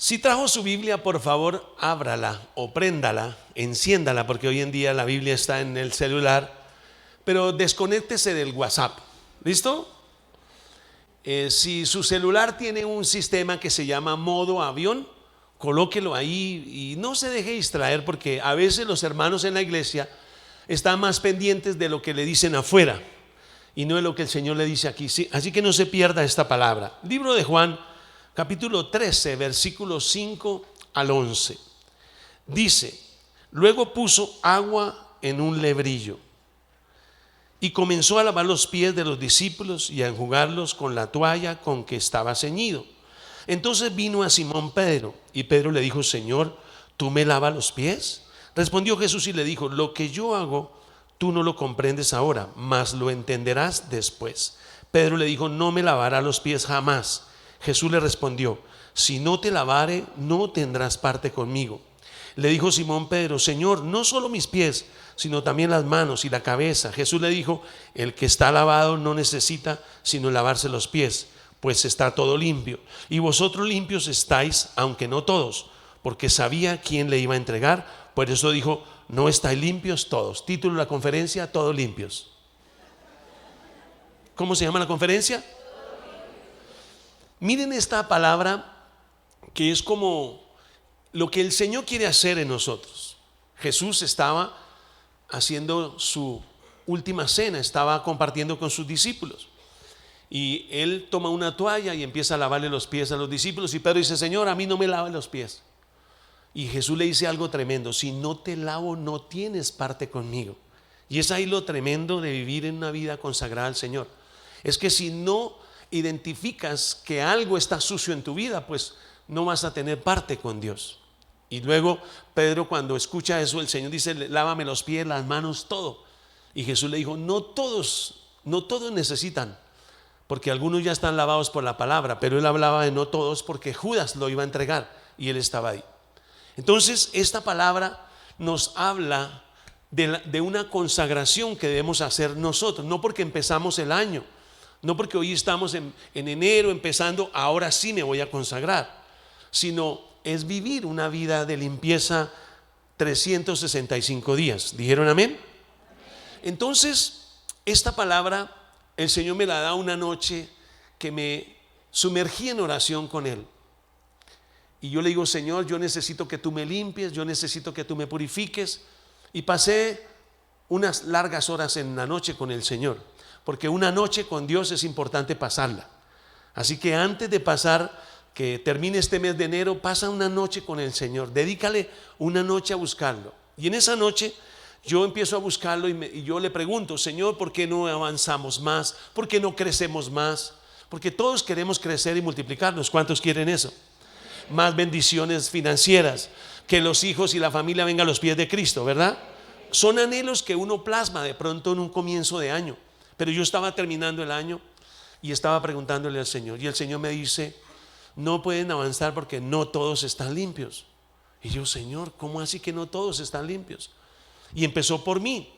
Si trajo su Biblia, por favor, ábrala o préndala, enciéndala, porque hoy en día la Biblia está en el celular, pero desconéctese del WhatsApp. ¿Listo? Si su celular tiene un sistema que se llama modo avión, colóquelo ahí y no se deje distraer, porque a veces los hermanos en la iglesia están más pendientes de lo que le dicen afuera y no de lo que el Señor le dice aquí. Sí, así que no se pierda esta palabra. Libro de Juan, capítulo 13, versículos 5 al 11. Dice: luego puso agua en un lebrillo y comenzó a lavar los pies de los discípulos y a enjugarlos con la toalla con que estaba ceñido. Entonces vino a Simón Pedro y Pedro le dijo: Señor, ¿tú me lavas los pies? Respondió Jesús y le dijo: lo que yo hago tú no lo comprendes ahora, mas lo entenderás después. Pedro le dijo: no me lavará los pies jamás. Jesús le respondió: si no te lavare, no tendrás parte conmigo. Le dijo Simón Pedro: Señor, no solo mis pies, sino también las manos y la cabeza. Jesús le dijo: el que está lavado no necesita sino lavarse los pies, pues está todo limpio. Y vosotros limpios estáis, aunque no todos, porque sabía quién le iba a entregar. Por eso dijo: no estáis limpios todos. Título de la conferencia: todos limpios. ¿Cómo se llama la conferencia? Miren esta palabra que es como lo que el Señor quiere hacer en nosotros. Jesús estaba haciendo su última cena, estaba compartiendo con sus discípulos y él toma una toalla y empieza a lavarle los pies a los discípulos, y Pedro dice: Señor, a mí no me lava los pies. Y Jesús le dice algo tremendo: si no te lavo, no tienes parte conmigo. Y es ahí lo tremendo de vivir en una vida consagrada al Señor. Es que si no identificas que algo está sucio en tu vida, pues no vas a tener parte con Dios. Y luego Pedro, cuando escucha eso, el Señor dice: lávame los pies, las manos, todo. Y Jesús le dijo: no todos necesitan, porque algunos ya están lavados por la palabra, pero él hablaba de no todos porque Judas lo iba a entregar y él estaba ahí. Entonces esta palabra nos habla de una consagración que debemos hacer nosotros, no porque empezamos el año, no porque hoy estamos en enero empezando, ahora sí me voy a consagrar, sino es vivir una vida de limpieza 365 días. ¿Dijeron amén? Entonces, esta palabra el Señor me la da una noche que me sumergí en oración con Él. Y yo le digo: Señor, yo necesito que tú me limpies, yo necesito que tú me purifiques. Y pasé unas largas horas en la noche con el Señor, porque una noche con Dios es importante pasarla. Así que antes de que termine este mes de enero, pasa una noche con el Señor, dedícale una noche a buscarlo. Y en esa noche yo empiezo a buscarlo y yo le pregunto: Señor, ¿por qué no avanzamos más? ¿Por qué no crecemos más? Porque todos queremos crecer y multiplicarnos. ¿Cuántos quieren eso? Más bendiciones financieras, que los hijos y la familia vengan a los pies de Cristo, ¿verdad? Son anhelos que uno plasma de pronto en un comienzo de año. Pero yo estaba terminando el año y estaba preguntándole al Señor, y el Señor me dice: no pueden avanzar porque no todos están limpios. Y yo: Señor, ¿cómo así que no todos están limpios? Y empezó por mí.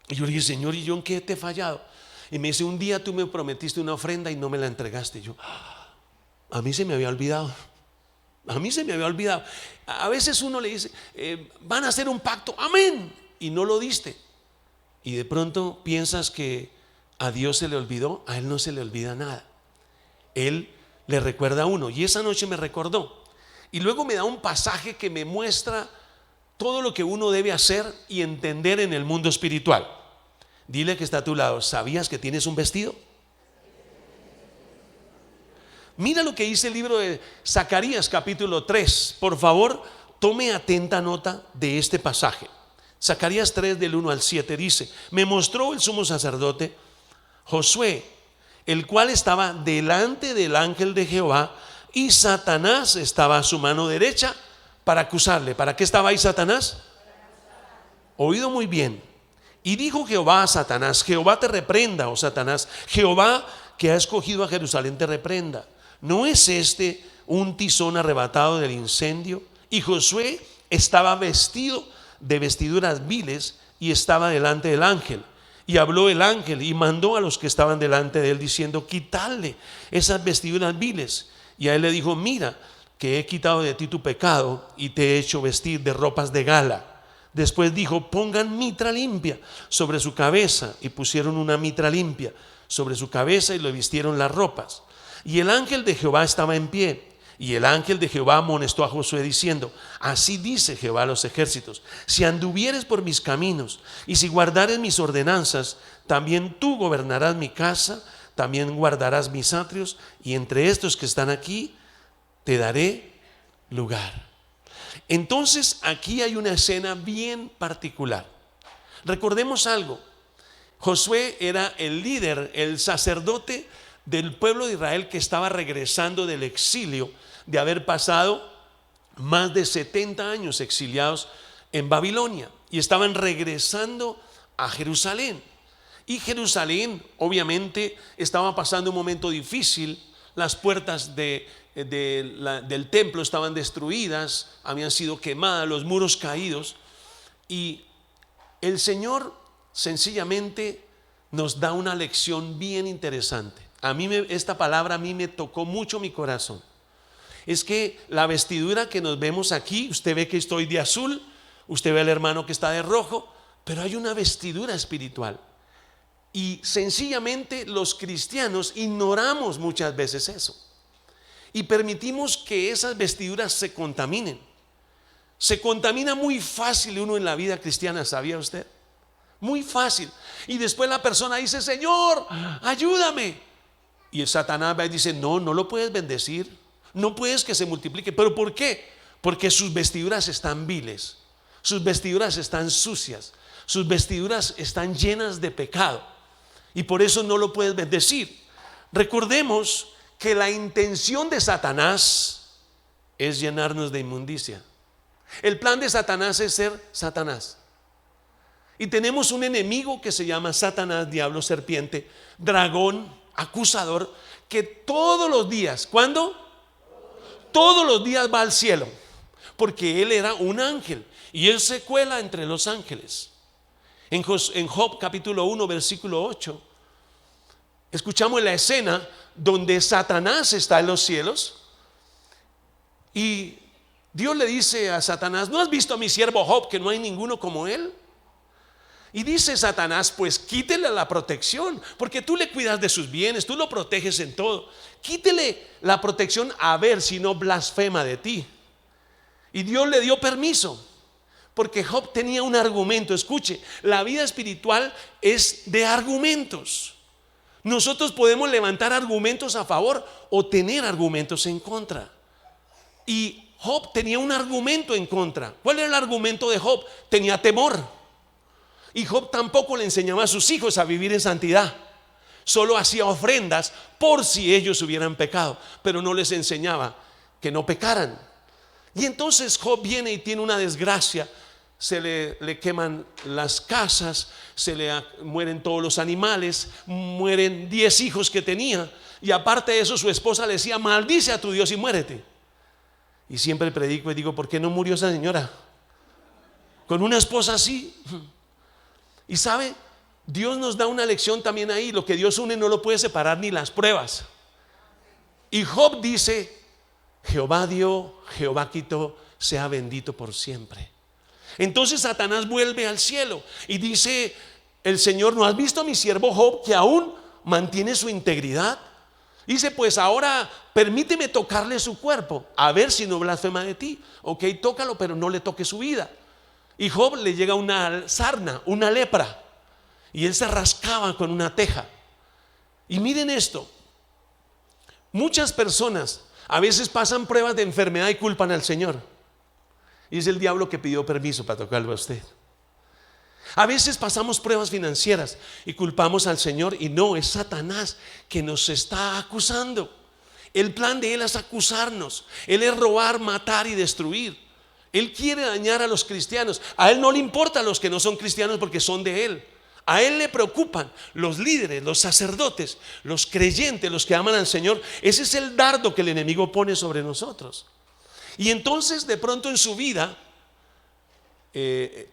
Y yo le dije: Señor, ¿y yo en qué te he fallado? Y me dice: un día tú me prometiste una ofrenda y no me la entregaste. Y yo: a mí se me había olvidado. A mí se me había olvidado. A veces uno le dice: van a hacer un pacto, amén, y no lo diste. Y de pronto piensas que a Dios se le olvidó. A Él no se le olvida nada. Él le recuerda a uno, y esa noche me recordó. Y luego me da un pasaje que me muestra todo lo que uno debe hacer y entender en el mundo espiritual. Dile que está a tu lado: ¿sabías que tienes un vestido? Mira lo que dice el libro de Zacarías, capítulo 3. Por favor, tome atenta nota de este pasaje. Zacarías 3, del 1 al 7 dice: me mostró el sumo sacerdote Josué, el cual estaba delante del ángel de Jehová, y Satanás estaba a su mano derecha para acusarle. ¿Para qué estaba ahí Satanás? Oído muy bien. Y dijo Jehová a Satanás: Jehová te reprenda, oh Satanás, Jehová que ha escogido a Jerusalén te reprenda. ¿No es este un tizón arrebatado del incendio? Y Josué estaba vestido de vestiduras viles y estaba delante del ángel. Y habló el ángel y mandó a los que estaban delante de él diciendo: quitadle esas vestiduras viles. Y a él le dijo: mira, que he quitado de ti tu pecado y te he hecho vestir de ropas de gala. Después dijo: pongan mitra limpia sobre su cabeza, y pusieron una mitra limpia sobre su cabeza y le vistieron las ropas. Y el ángel de Jehová estaba en pie, y el ángel de Jehová amonestó a Josué diciendo: así dice Jehová a los ejércitos: si anduvieres por mis caminos y si guardares mis ordenanzas, también tú gobernarás mi casa, también guardarás mis atrios, y entre estos que están aquí te daré lugar. Entonces aquí hay una escena bien particular. Recordemos algo: Josué era el líder, el sacerdote del pueblo de Israel que estaba regresando del exilio, de haber pasado más de 70 años exiliados en Babilonia, y estaban regresando a Jerusalén. Y Jerusalén obviamente estaba pasando un momento difícil. Las puertas del templo estaban destruidas, habían sido quemadas, los muros caídos, y el Señor sencillamente nos da una lección bien interesante. Esta palabra a mí me tocó mucho mi corazón. Es que la vestidura que nos vemos aquí, usted ve que estoy de azul, usted ve al hermano que está de rojo, pero hay una vestidura espiritual. Y sencillamente los cristianos ignoramos muchas veces eso, y permitimos que esas vestiduras se contaminen. Se contamina muy fácil uno en la vida cristiana, ¿sabía usted? Muy fácil. Y después la persona dice: Señor, ayúdame. Y el Satanás va y dice: no lo puedes bendecir, no puedes que se multiplique. ¿Pero por qué? Porque sus vestiduras están viles, sus vestiduras están sucias, sus vestiduras están llenas de pecado, y por eso no lo puedes bendecir. Recordemos que la intención de Satanás es llenarnos de inmundicia. El plan de Satanás es ser Satanás. Y tenemos un enemigo que se llama Satanás, diablo, serpiente, dragón, acusador, que todos los días, ¿cuándo? Todos los días va al cielo, porque él era un ángel y él se cuela entre los ángeles. En Job capítulo 1 versículo 8 escuchamos la escena donde Satanás está en los cielos, y Dios le dice a Satanás: ¿no has visto a mi siervo Job, que no hay ninguno como él? Y dice Satanás: pues quítele la protección, porque tú le cuidas de sus bienes, tú lo proteges en todo. Quítele la protección, a ver si no blasfema de ti. Y Dios le dio permiso, porque Job tenía un argumento. Escuche, la vida espiritual es de argumentos. Nosotros podemos levantar argumentos a favor o tener argumentos en contra. Y Job tenía un argumento en contra. ¿Cuál era el argumento de Job? Tenía temor. Y Job tampoco le enseñaba a sus hijos a vivir en santidad. Solo hacía ofrendas por si ellos hubieran pecado, pero no les enseñaba que no pecaran. Y entonces Job viene y tiene una desgracia. Se le queman las casas, mueren todos los animales, mueren 10 hijos que tenía, y aparte de eso su esposa le decía: maldice a tu Dios y muérete. Y siempre predico y digo: ¿por qué no murió esa señora con una esposa así? Y sabe, Dios nos da una lección también ahí. Lo que Dios une no lo puede separar ni las pruebas. Y Job dice: Jehová dio, Jehová quitó, sea bendito por siempre. Entonces Satanás vuelve al cielo y dice el Señor: ¿no has visto a mi siervo Job, que aún mantiene su integridad? Dice: pues ahora permíteme tocarle su cuerpo, a ver si no blasfema de ti. Ok, tócalo, pero no le toques su vida. Y Job le llega una sarna, una lepra, y él se rascaba con una teja. Y miren esto: muchas personas a veces pasan pruebas de enfermedad y culpan al Señor. Y es el diablo que pidió permiso para tocarlo a usted. A veces pasamos pruebas financieras y culpamos al Señor, y no, es Satanás que nos está acusando. El plan de él es acusarnos. Él es robar, matar y destruir. Él quiere dañar a los cristianos. A él no le importa a los que no son cristianos, porque son de él. A él le preocupan los líderes, los sacerdotes, los creyentes, los que aman al Señor. Ese es el dardo que el enemigo pone sobre nosotros. Y entonces de pronto en su vida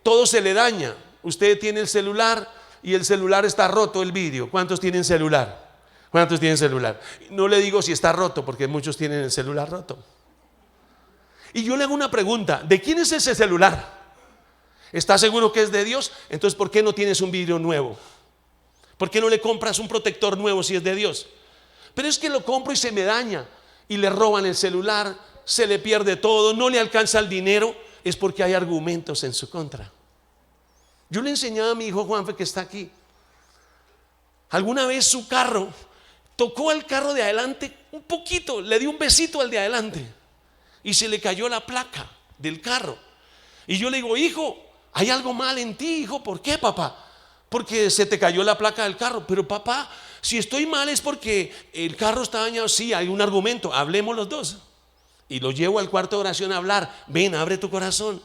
todo se le daña. Usted tiene el celular y el celular está roto, el vidrio. ¿Cuántos tienen celular? ¿Cuántos tienen celular? No le digo si está roto, porque muchos tienen el celular roto. Y yo le hago una pregunta: ¿de quién es ese celular? ¿Estás seguro que es de Dios? Entonces, ¿por qué no tienes un vidrio nuevo? ¿Por qué no le compras un protector nuevo si es de Dios? Pero es que lo compro y se me daña, y le roban el celular, se le pierde todo, no le alcanza el dinero. Es porque hay argumentos en su contra. Yo le enseñaba a mi hijo Juanfe, que está aquí, alguna vez su carro tocó al carro de adelante un poquito, le dio un besito al de adelante y se le cayó la placa del carro. Y yo le digo: hijo, hay algo mal en ti, hijo. ¿Por qué, papá? Porque se te cayó la placa del carro. Pero papá, si estoy mal es porque el carro está dañado. Sí, hay un argumento, hablemos los dos. Y lo llevo al cuarto de oración a hablar. Ven, abre tu corazón.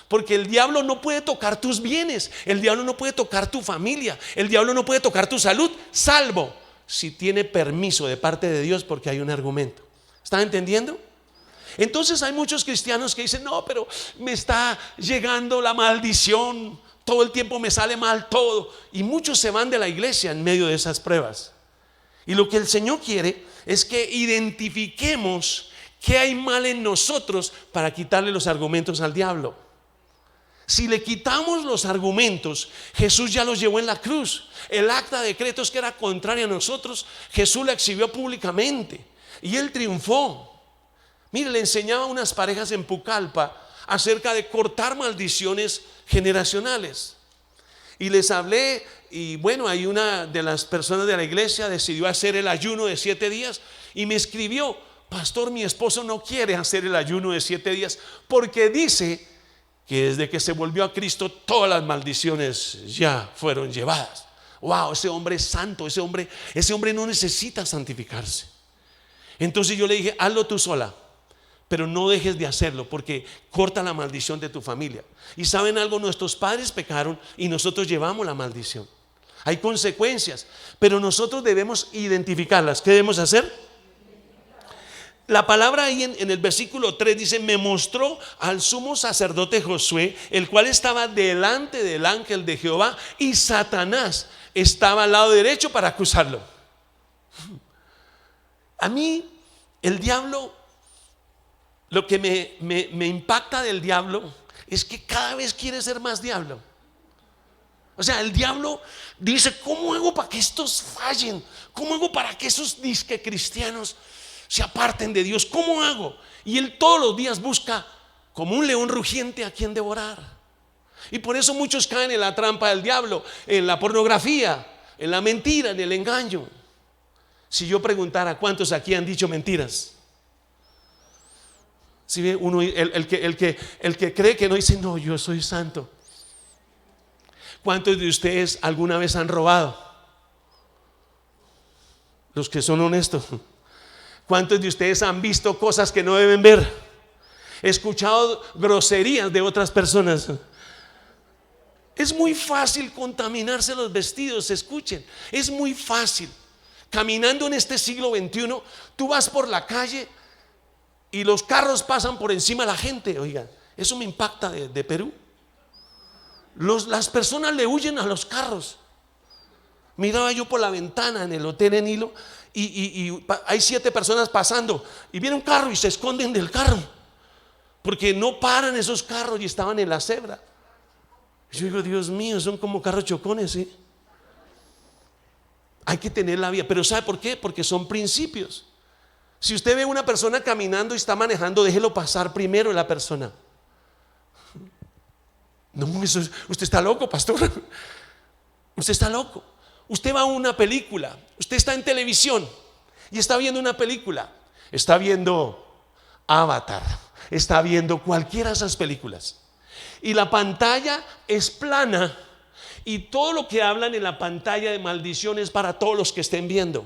Porque el diablo no puede tocar tus bienes, el diablo no puede tocar tu familia, el diablo no puede tocar tu salud, salvo si tiene permiso de parte de Dios, porque hay un argumento. ¿Están entendiendo? Entonces hay muchos cristianos que dicen: no, pero me está llegando la maldición, todo el tiempo me sale mal todo. Y muchos se van de la iglesia en medio de esas pruebas. Y lo que el Señor quiere es que identifiquemos qué hay mal en nosotros para quitarle los argumentos al diablo. Si le quitamos los argumentos, Jesús ya los llevó en la cruz. El acta de decretos que era contraria a nosotros, Jesús la exhibió públicamente y Él triunfó. Mire, le enseñaba a unas parejas en Pucallpa acerca de cortar maldiciones generacionales. Y les hablé, y bueno, hay una de las personas de la iglesia decidió hacer el ayuno de 7 días y me escribió: pastor, mi esposo no quiere hacer el ayuno de 7 días porque dice que desde que se volvió a Cristo todas las maldiciones ya fueron llevadas. Wow, ese hombre es santo, ese hombre no necesita santificarse. Entonces yo le dije: hazlo tú sola, pero no dejes de hacerlo, porque corta la maldición de tu familia. Y saben algo, nuestros padres pecaron y nosotros llevamos la maldición. Hay consecuencias, pero nosotros debemos identificarlas. ¿Qué debemos hacer? La palabra ahí en el versículo 3 dice: me mostró al sumo sacerdote Josué, el cual estaba delante del ángel de Jehová, y Satanás estaba al lado derecho para acusarlo. A mí el diablo, lo que me impacta del diablo es que cada vez quiere ser más diablo. O sea, el diablo dice: ¿cómo hago para que estos fallen? ¿Cómo hago para que esos disque cristianos se aparten de Dios? ¿Cómo hago? Y él todos los días busca, como un león rugiente, a quien devorar. Y por eso muchos caen en la trampa del diablo, en la pornografía, en la mentira, en el engaño. Si yo preguntara: ¿cuántos aquí han dicho mentiras? Si ve uno, el que cree que no, dice: no, yo soy santo. ¿Cuántos de ustedes alguna vez han robado? Los que son honestos. ¿Cuántos de ustedes han visto cosas que no deben ver? Escuchado groserías de otras personas. Es muy fácil contaminarse los vestidos. Escuchen, es muy fácil. Caminando en este siglo XXI, tú vas por la calle y los carros pasan por encima de la gente. Oiga, eso me impacta de Perú. Las personas le huyen a los carros. Miraba yo por la ventana en el hotel en Hilo y hay 7 personas pasando y viene un carro y se esconden del carro porque no paran esos carros y estaban en la cebra. Yo digo: Dios mío, son como carros chocones, ¿sí? Hay que tener la vía, pero ¿sabe por qué? Porque son principios. Si usted ve a una persona caminando y está manejando, déjelo pasar primero la persona. No, usted está loco, pastor. Usted está loco. Usted va a una película, usted está en televisión y está viendo una película, está viendo Avatar, está viendo cualquiera de esas películas y la pantalla es plana y todo lo que hablan en la pantalla de maldición es para todos los que estén viendo.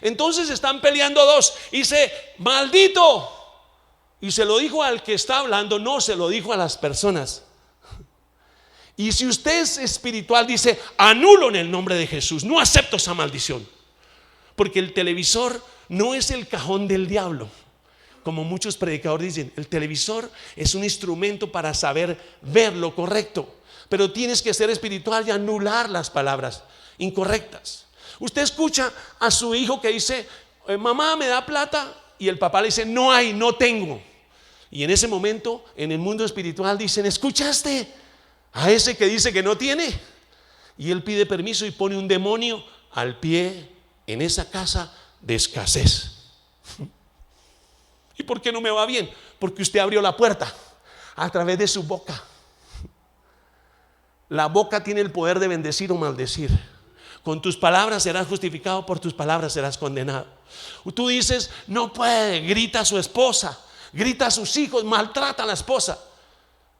Entonces están peleando dos y dice: maldito, y se lo dijo al que está hablando, no se lo dijo a las personas. Y si usted es espiritual, dice: anulo en el nombre de Jesús, no acepto esa maldición. Porque el televisor no es el cajón del diablo, como muchos predicadores dicen. El televisor es un instrumento para saber ver lo correcto, pero tienes que ser espiritual y anular las palabras incorrectas. Usted escucha a su hijo que dice: mamá, ¿me da plata? Y el papá le dice: no hay, no tengo. Y en ese momento, en el mundo espiritual dicen: ¿escuchaste a ese que dice que no tiene? Y él pide permiso y pone un demonio al pie en esa casa de escasez. ¿Y por qué no me va bien? Porque usted abrió la puerta a través de su boca. La boca tiene el poder de bendecir o maldecir. Con tus palabras serás justificado, por tus palabras serás condenado. Tú dices: no puede, grita a su esposa, grita a sus hijos, maltrata a la esposa.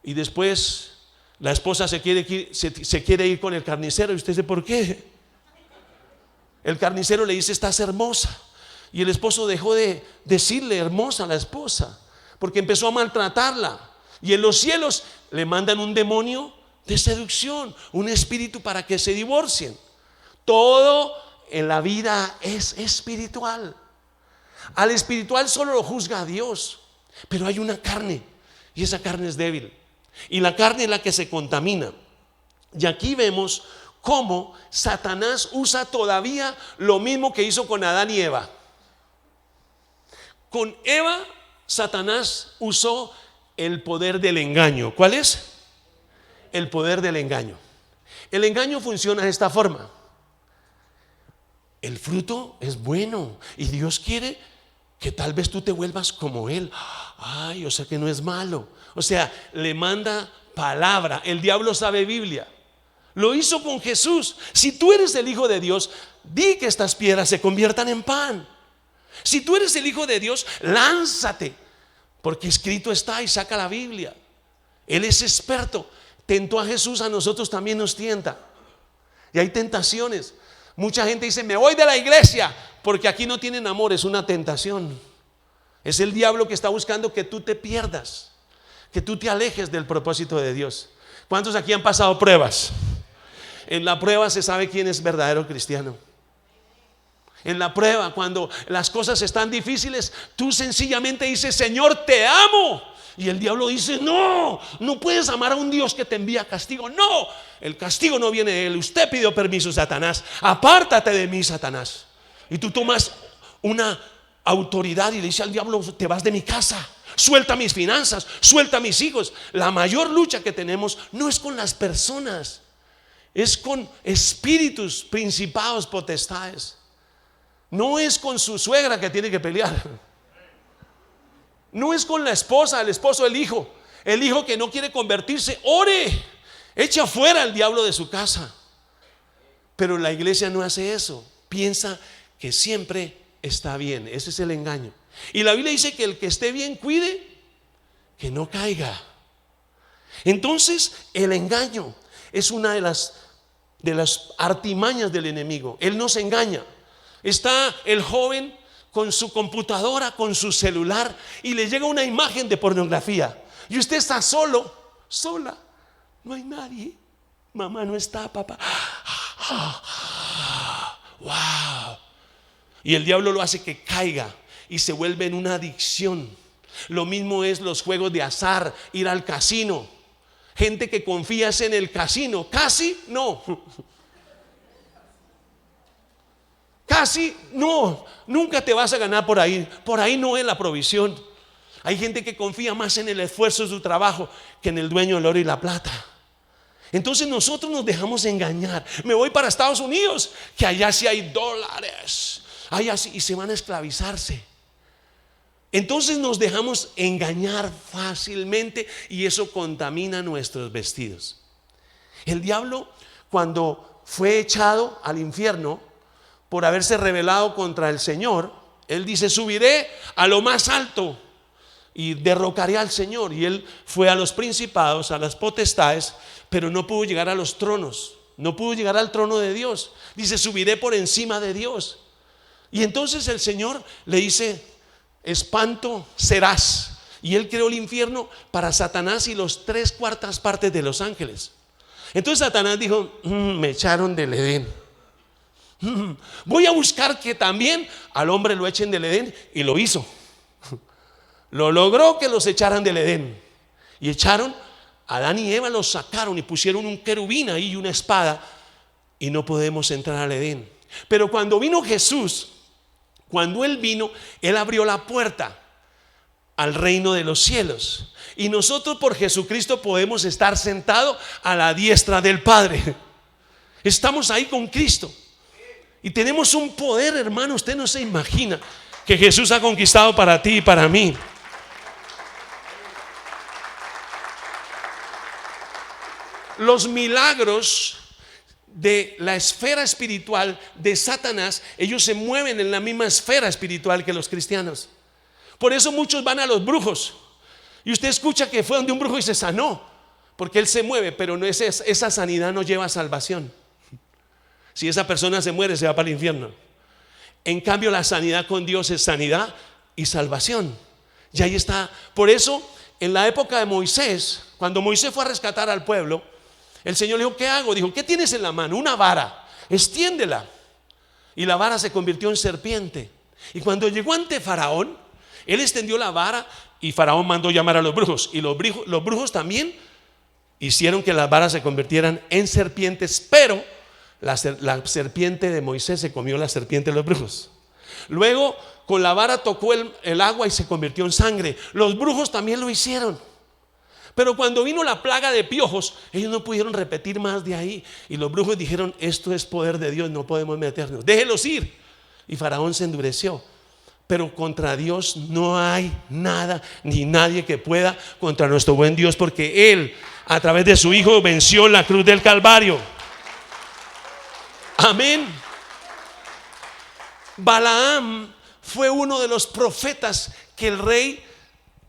Y después la esposa se quiere ir con el carnicero. ¿Y usted dice por qué? El carnicero le dice: estás hermosa. Y el esposo dejó de decirle hermosa a la esposa, porque empezó a maltratarla. Y en los cielos le mandan un demonio de seducción, un espíritu para que se divorcien. Todo en la vida es espiritual. Al espiritual solo lo juzga a Dios. Pero hay una carne, y esa carne es débil, y la carne es la que se contamina. Y aquí vemos cómo Satanás usa todavía lo mismo que hizo con Adán y Eva. Con Eva, Satanás usó el poder del engaño. ¿Cuál es? El poder del engaño. El engaño funciona de esta forma: el fruto es bueno y Dios quiere que tal vez tú te vuelvas como Él. Ay, o sea que no es malo. O sea, le manda palabra. El diablo sabe Biblia. Lo hizo con Jesús. Si tú eres el Hijo de Dios, di que estas piedras se conviertan en pan. Si tú eres el Hijo de Dios, lánzate, porque escrito está, y saca la Biblia. Él es experto. Tentó a Jesús, a nosotros también nos tienta. Y hay tentaciones. Mucha gente dice: me voy de la iglesia porque aquí no tienen amor. Es una tentación. Es el diablo que está buscando que tú te pierdas, que tú te alejes del propósito de Dios. ¿Cuántos aquí han pasado pruebas? En la prueba se sabe quién es verdadero cristiano. En la prueba, cuando las cosas están difíciles, tú sencillamente dices: Señor, te amo. Y el diablo dice: no, no puedes amar a un Dios que te envía castigo. No, el castigo no viene de Él. Usted pidió permiso, Satanás. Apártate de mí, Satanás. Y tú tomas una autoridad y le dices al diablo: te vas de mi casa, suelta mis finanzas, suelta mis hijos. La mayor lucha que tenemos no es con las personas, es con espíritus, principados, potestades. No es con su suegra que tiene que pelear. No es con la esposa, el esposo, el hijo que no quiere convertirse. Ore, eche afuera al diablo de su casa. Pero la iglesia no hace eso. Piensa que siempre está bien. Ese es el engaño. Y la Biblia dice que el que esté bien cuide que no caiga. Entonces el engaño es una de las artimañas del enemigo. Él nos engaña. Está el joven con su computadora, con su celular, y le llega una imagen de pornografía. Y usted está solo, sola, no hay nadie. Mamá no está, papá. Wow. Y el diablo lo hace que caiga y se vuelve en una adicción. Lo mismo es los juegos de azar, ir al casino. Gente que confía en el casino, casi no. Casi no, nunca te vas a ganar por ahí. Por ahí no es la provisión. Hay gente que confía más en el esfuerzo de su trabajo que en el dueño del oro y la plata. Entonces nosotros nos dejamos engañar. Me voy para Estados Unidos, que allá sí hay dólares, allá sí, y se van a esclavizarse. Entonces nos dejamos engañar fácilmente, y eso contamina nuestros vestidos. El diablo, cuando fue echado al infierno por haberse rebelado contra el Señor, él dice: subiré a lo más alto y derrocaré al Señor. Y él fue a los principados, a las potestades, pero no pudo llegar a los tronos, no pudo llegar al trono de Dios. Dice: subiré por encima de Dios. Y entonces el Señor le dice: espanto serás. Y él creó el infierno para Satanás y los 3/4 partes de los ángeles. Entonces Satanás dijo: me echaron del Edén. Voy a buscar que también al hombre lo echen del Edén. Y lo hizo. Lo logró que los echaran del Edén. Y echaron a Adán y Eva, los sacaron y pusieron un querubín ahí y una espada. Y no podemos entrar al Edén. Pero cuando vino Jesús, cuando Él vino, Él abrió la puerta al reino de los cielos. Y nosotros por Jesucristo podemos estar sentados a la diestra del Padre. Estamos ahí con Cristo. Y tenemos un poder, hermano, usted no se imagina, que Jesús ha conquistado para ti y para mí. Los milagros de la esfera espiritual de Satanás, ellos se mueven en la misma esfera espiritual que los cristianos. Por eso muchos van a los brujos. Y usted escucha que fue donde un brujo y se sanó, porque él se mueve, pero no es esa sanidad no lleva a salvación. Si esa persona se muere, se va para el infierno. En cambio, la sanidad con Dios es sanidad y salvación. Y ahí está. Por eso, en la época de Moisés, cuando Moisés fue a rescatar al pueblo, el Señor le dijo: ¿qué hago? Dijo: ¿qué tienes en la mano? Una vara, extiéndela. Y la vara se convirtió en serpiente. Y cuando llegó ante Faraón, él extendió la vara y Faraón mandó llamar a los brujos. Y los brujos también hicieron que las varas se convirtieran en serpientes, pero la serpiente de Moisés se comió la serpiente de los brujos. Luego con la vara tocó el agua y se convirtió en sangre. Los brujos también lo hicieron. Pero cuando vino la plaga de piojos, ellos no pudieron repetir más de ahí. Y los brujos dijeron: esto es poder de Dios, no podemos meternos, déjelos ir. Y Faraón se endureció. Pero contra Dios no hay nada ni nadie que pueda contra nuestro buen Dios, porque Él a través de su Hijo venció en la cruz del Calvario. Amén. Balaam fue uno de los profetas que el rey,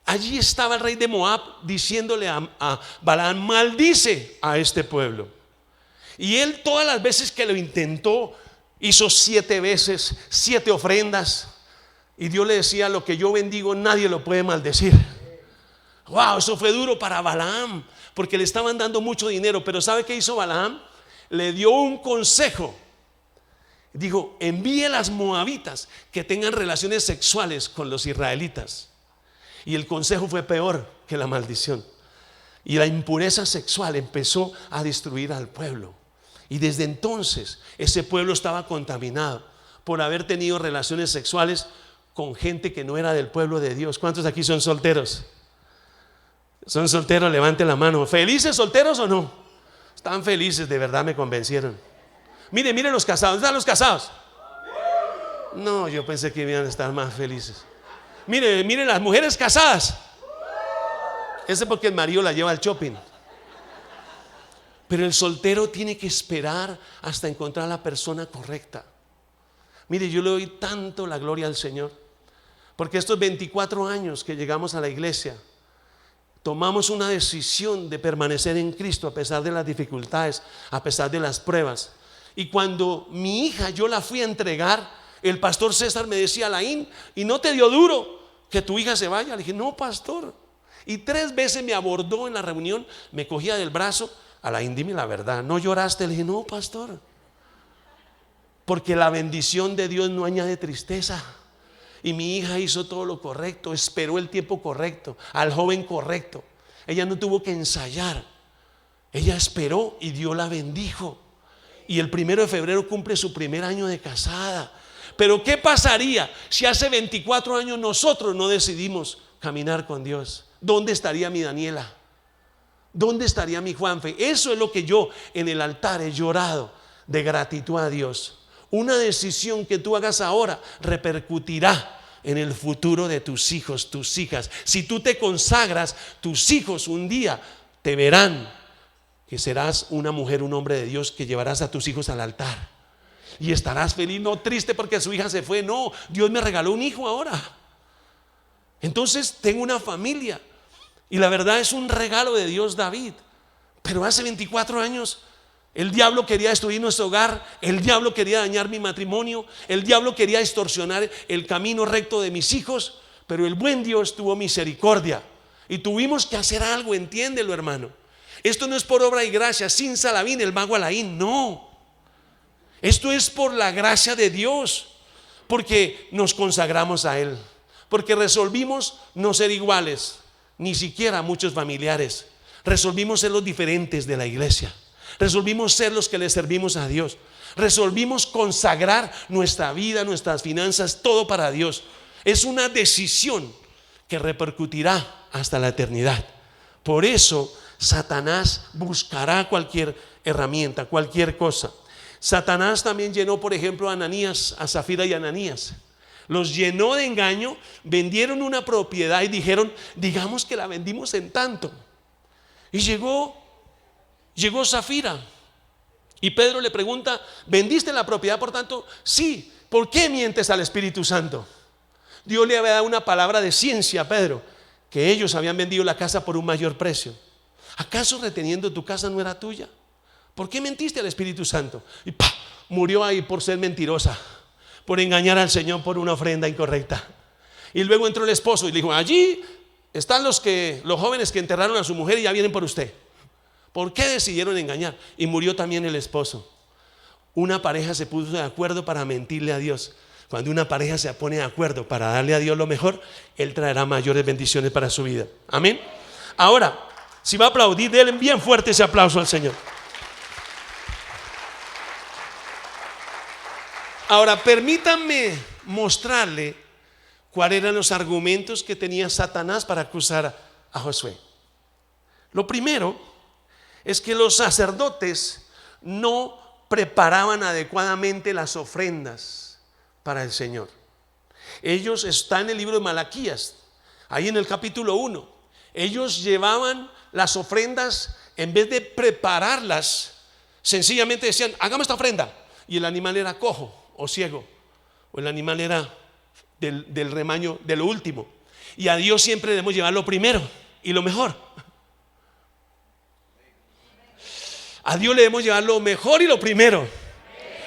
allí estaba el rey de Moab diciéndole a Balaam: maldice a este pueblo. Y él, todas las veces que lo intentó, hizo 7 veces 7 ofrendas. Y Dios le decía: lo que yo bendigo nadie lo puede maldecir. Wow, eso fue duro para Balaam, porque le estaban dando mucho dinero. Pero ¿sabe qué hizo Balaam? Le dio un consejo. Dijo: envíe las moabitas que tengan relaciones sexuales con los israelitas. Y el consejo fue peor que la maldición. Y la impureza sexual empezó a destruir al pueblo. Y desde entonces ese pueblo estaba contaminado por haber tenido relaciones sexuales con gente que no era del pueblo de Dios. ¿Cuántos aquí son solteros? ¿Son solteros? Levanten la mano. ¿Felices solteros o no? Están felices, de verdad me convencieron. Mire los casados. ¿Dónde están los casados? No, yo pensé que iban a estar más felices. Mire las mujeres casadas. Ese es porque el marido la lleva al shopping. Pero el soltero tiene que esperar hasta encontrar a la persona correcta. Mire, yo le doy tanto la gloria al Señor, porque estos 24 años que llegamos a la iglesia, tomamos una decisión de permanecer en Cristo a pesar de las dificultades, a pesar de las pruebas. Y cuando mi hija yo la fui a entregar, el pastor César me decía: Alain, ¿y no te dio duro que tu hija se vaya? Le dije: no, pastor. Y 3 veces me abordó en la reunión, me cogía del brazo: Alain, dime la verdad, ¿no lloraste? Le dije: no, pastor. Porque la bendición de Dios no añade tristeza. Y mi hija hizo todo lo correcto, esperó el tiempo correcto, al joven correcto. Ella no tuvo que ensayar. Ella esperó y Dios la bendijo. Y el 1 de febrero cumple su primer año de casada. Pero ¿qué pasaría si hace 24 años nosotros no decidimos caminar con Dios? ¿Dónde estaría mi Daniela? ¿Dónde estaría mi Juanfe? Eso es lo que yo en el altar he llorado de gratitud a Dios. Una decisión que tú hagas ahora repercutirá en el futuro de tus hijos, tus hijas. Si tú te consagras, tus hijos un día te verán que serás una mujer, un hombre de Dios, que llevarás a tus hijos al altar. Y estarás feliz, no triste porque su hija se fue. No, Dios me regaló un hijo ahora. Entonces tengo una familia. Y la verdad es un regalo de Dios, David. Pero hace 24 años el diablo quería destruir nuestro hogar. El diablo quería dañar mi matrimonio. El diablo quería distorsionar el camino recto de mis hijos. Pero el buen Dios tuvo misericordia. Y tuvimos que hacer algo, entiéndelo, hermano. Esto no es por obra y gracia, sin Salabín, el mago Alain, no. Esto es por la gracia de Dios, porque nos consagramos a Él, porque resolvimos no ser iguales, ni siquiera muchos familiares. Resolvimos ser los diferentes de la iglesia. Resolvimos ser los que le servimos a Dios. Resolvimos consagrar nuestra vida, nuestras finanzas, todo para Dios. Es una decisión que repercutirá hasta la eternidad. Por eso Satanás buscará cualquier herramienta, cualquier cosa. Satanás también llenó, por ejemplo, a Ananías, a Zafira y a Ananías. Los llenó de engaño, vendieron una propiedad y dijeron, digamos que la vendimos en tanto. Y llegó Zafira y Pedro le pregunta, ¿vendiste la propiedad por tanto? Sí. ¿Por qué mientes al Espíritu Santo? Dios le había dado una palabra de ciencia a Pedro, que ellos habían vendido la casa por un mayor precio. ¿Acaso reteniendo tu casa no era tuya? ¿Por qué mentiste al Espíritu Santo? Y ¡pah! Murió ahí por ser mentirosa, por engañar al Señor por una ofrenda incorrecta. Y luego entró el esposo y le dijo, allí están los jóvenes que enterraron a su mujer y ya vienen por usted. ¿Por qué decidieron engañar? Y murió también el esposo. Una pareja se puso de acuerdo para mentirle a Dios. Cuando una pareja se pone de acuerdo para darle a Dios lo mejor, Él traerá mayores bendiciones para su vida. Amén. Ahora, si va a aplaudir, denle bien fuerte ese aplauso al Señor. Ahora, permítanme mostrarle cuáles eran los argumentos que tenía Satanás para acusar a Josué. Lo primero es que los sacerdotes no preparaban adecuadamente las ofrendas para el Señor. Ellos están en el libro de Malaquías, ahí en el capítulo 1. Ellos llevaban las ofrendas, en vez de prepararlas, sencillamente decían, hagamos esta ofrenda. Y el animal era cojo o ciego, o el animal era del rebaño, de lo último. Y a Dios siempre debemos llevar lo primero y lo mejor. A Dios le debemos llevar lo mejor y lo primero.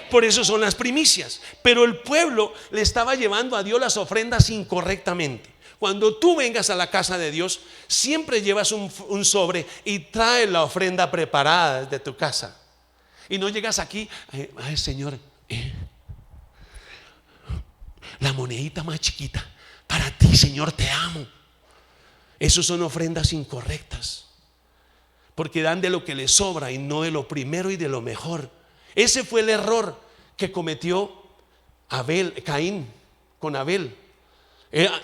Por eso son las primicias. Pero el pueblo le estaba llevando a Dios las ofrendas incorrectamente. Cuando tú vengas a la casa de Dios, siempre llevas un sobre y traes la ofrenda preparada de tu casa. Y no llegas aquí, ay Señor, la monedita más chiquita, para ti Señor, te amo. Esas son ofrendas incorrectas, porque dan de lo que les sobra y no de lo primero y de lo mejor. Ese fue el error que cometió Caín con Abel.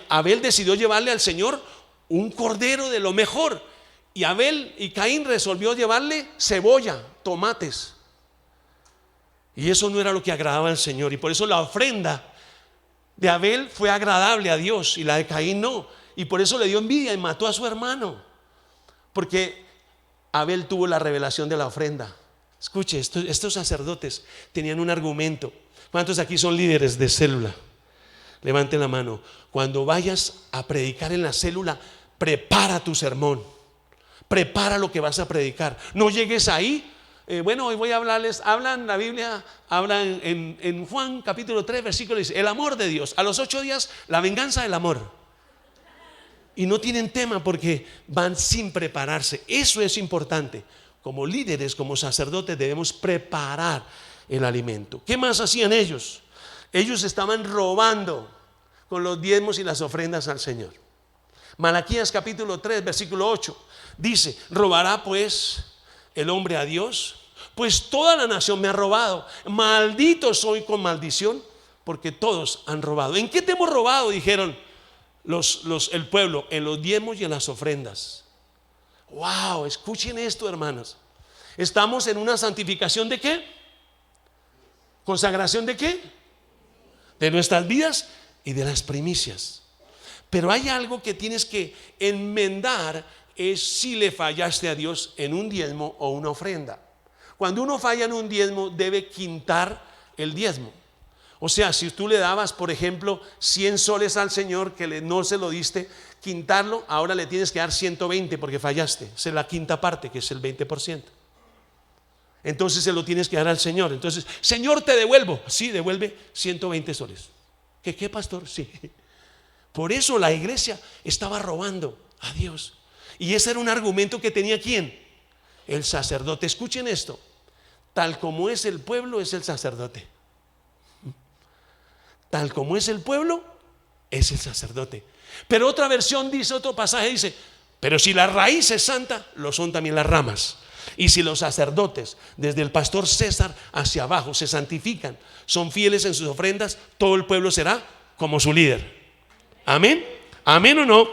Abel decidió llevarle al Señor un cordero de lo mejor, y Abel y Caín resolvió llevarle cebolla, tomates, y eso no era lo que agradaba al Señor. Y por eso la ofrenda de Abel fue agradable a Dios y la de Caín no. Y por eso le dio envidia y mató a su hermano, porque Abel tuvo la revelación de la ofrenda. Escuche, estos sacerdotes tenían un argumento. ¿Cuántos aquí son líderes de célula? Levanten la mano. Cuando vayas a predicar en la célula, prepara tu sermón, prepara lo que vas a predicar. No llegues ahí. Bueno, hoy voy a hablarles. Hablan la Biblia, hablan en Juan capítulo 3 versículo 10, el amor de Dios. A los 8 días la venganza del amor. Y no tienen tema porque van sin prepararse. Eso es importante. Como líderes, como sacerdotes, debemos preparar el alimento. ¿Qué más hacían ellos? Ellos estaban robando con los diezmos y las ofrendas al Señor. Malaquías capítulo 3 versículo 8 dice, ¿robará pues el hombre a Dios? Pues toda la nación me ha robado. Maldito soy con maldición, porque todos han robado. ¿En qué te hemos robado? Dijeron el pueblo, en los diezmos y en las ofrendas. Wow, escuchen esto, hermanos. Estamos en una santificación ¿de qué? ¿Consagración de qué? De nuestras vidas y de las primicias. Pero hay algo que tienes que enmendar, es si le fallaste a Dios en un diezmo o una ofrenda. Cuando uno falla en un diezmo, debe quintar el diezmo. O sea, si tú le dabas, por ejemplo, 100 soles al Señor que no se lo diste, quintarlo, ahora le tienes que dar 120 porque fallaste. Esa es la quinta parte, que es el 20%. Entonces se lo tienes que dar al Señor. Entonces, Señor, te devuelvo. Sí, devuelve 120 soles. ¿Qué, pastor? Sí. Por eso la iglesia estaba robando a Dios. Y ese era un argumento que tenía ¿quién? El sacerdote. Escuchen esto. Tal como es el pueblo, es el sacerdote. Tal como es el pueblo, es el sacerdote. Pero otra versión dice, otro pasaje dice, pero si la raíz es santa, lo son también las ramas. Y si los sacerdotes, desde el pastor César hacia abajo, se santifican, son fieles en sus ofrendas, todo el pueblo será como su líder. ¿Amén? ¿Amén o no?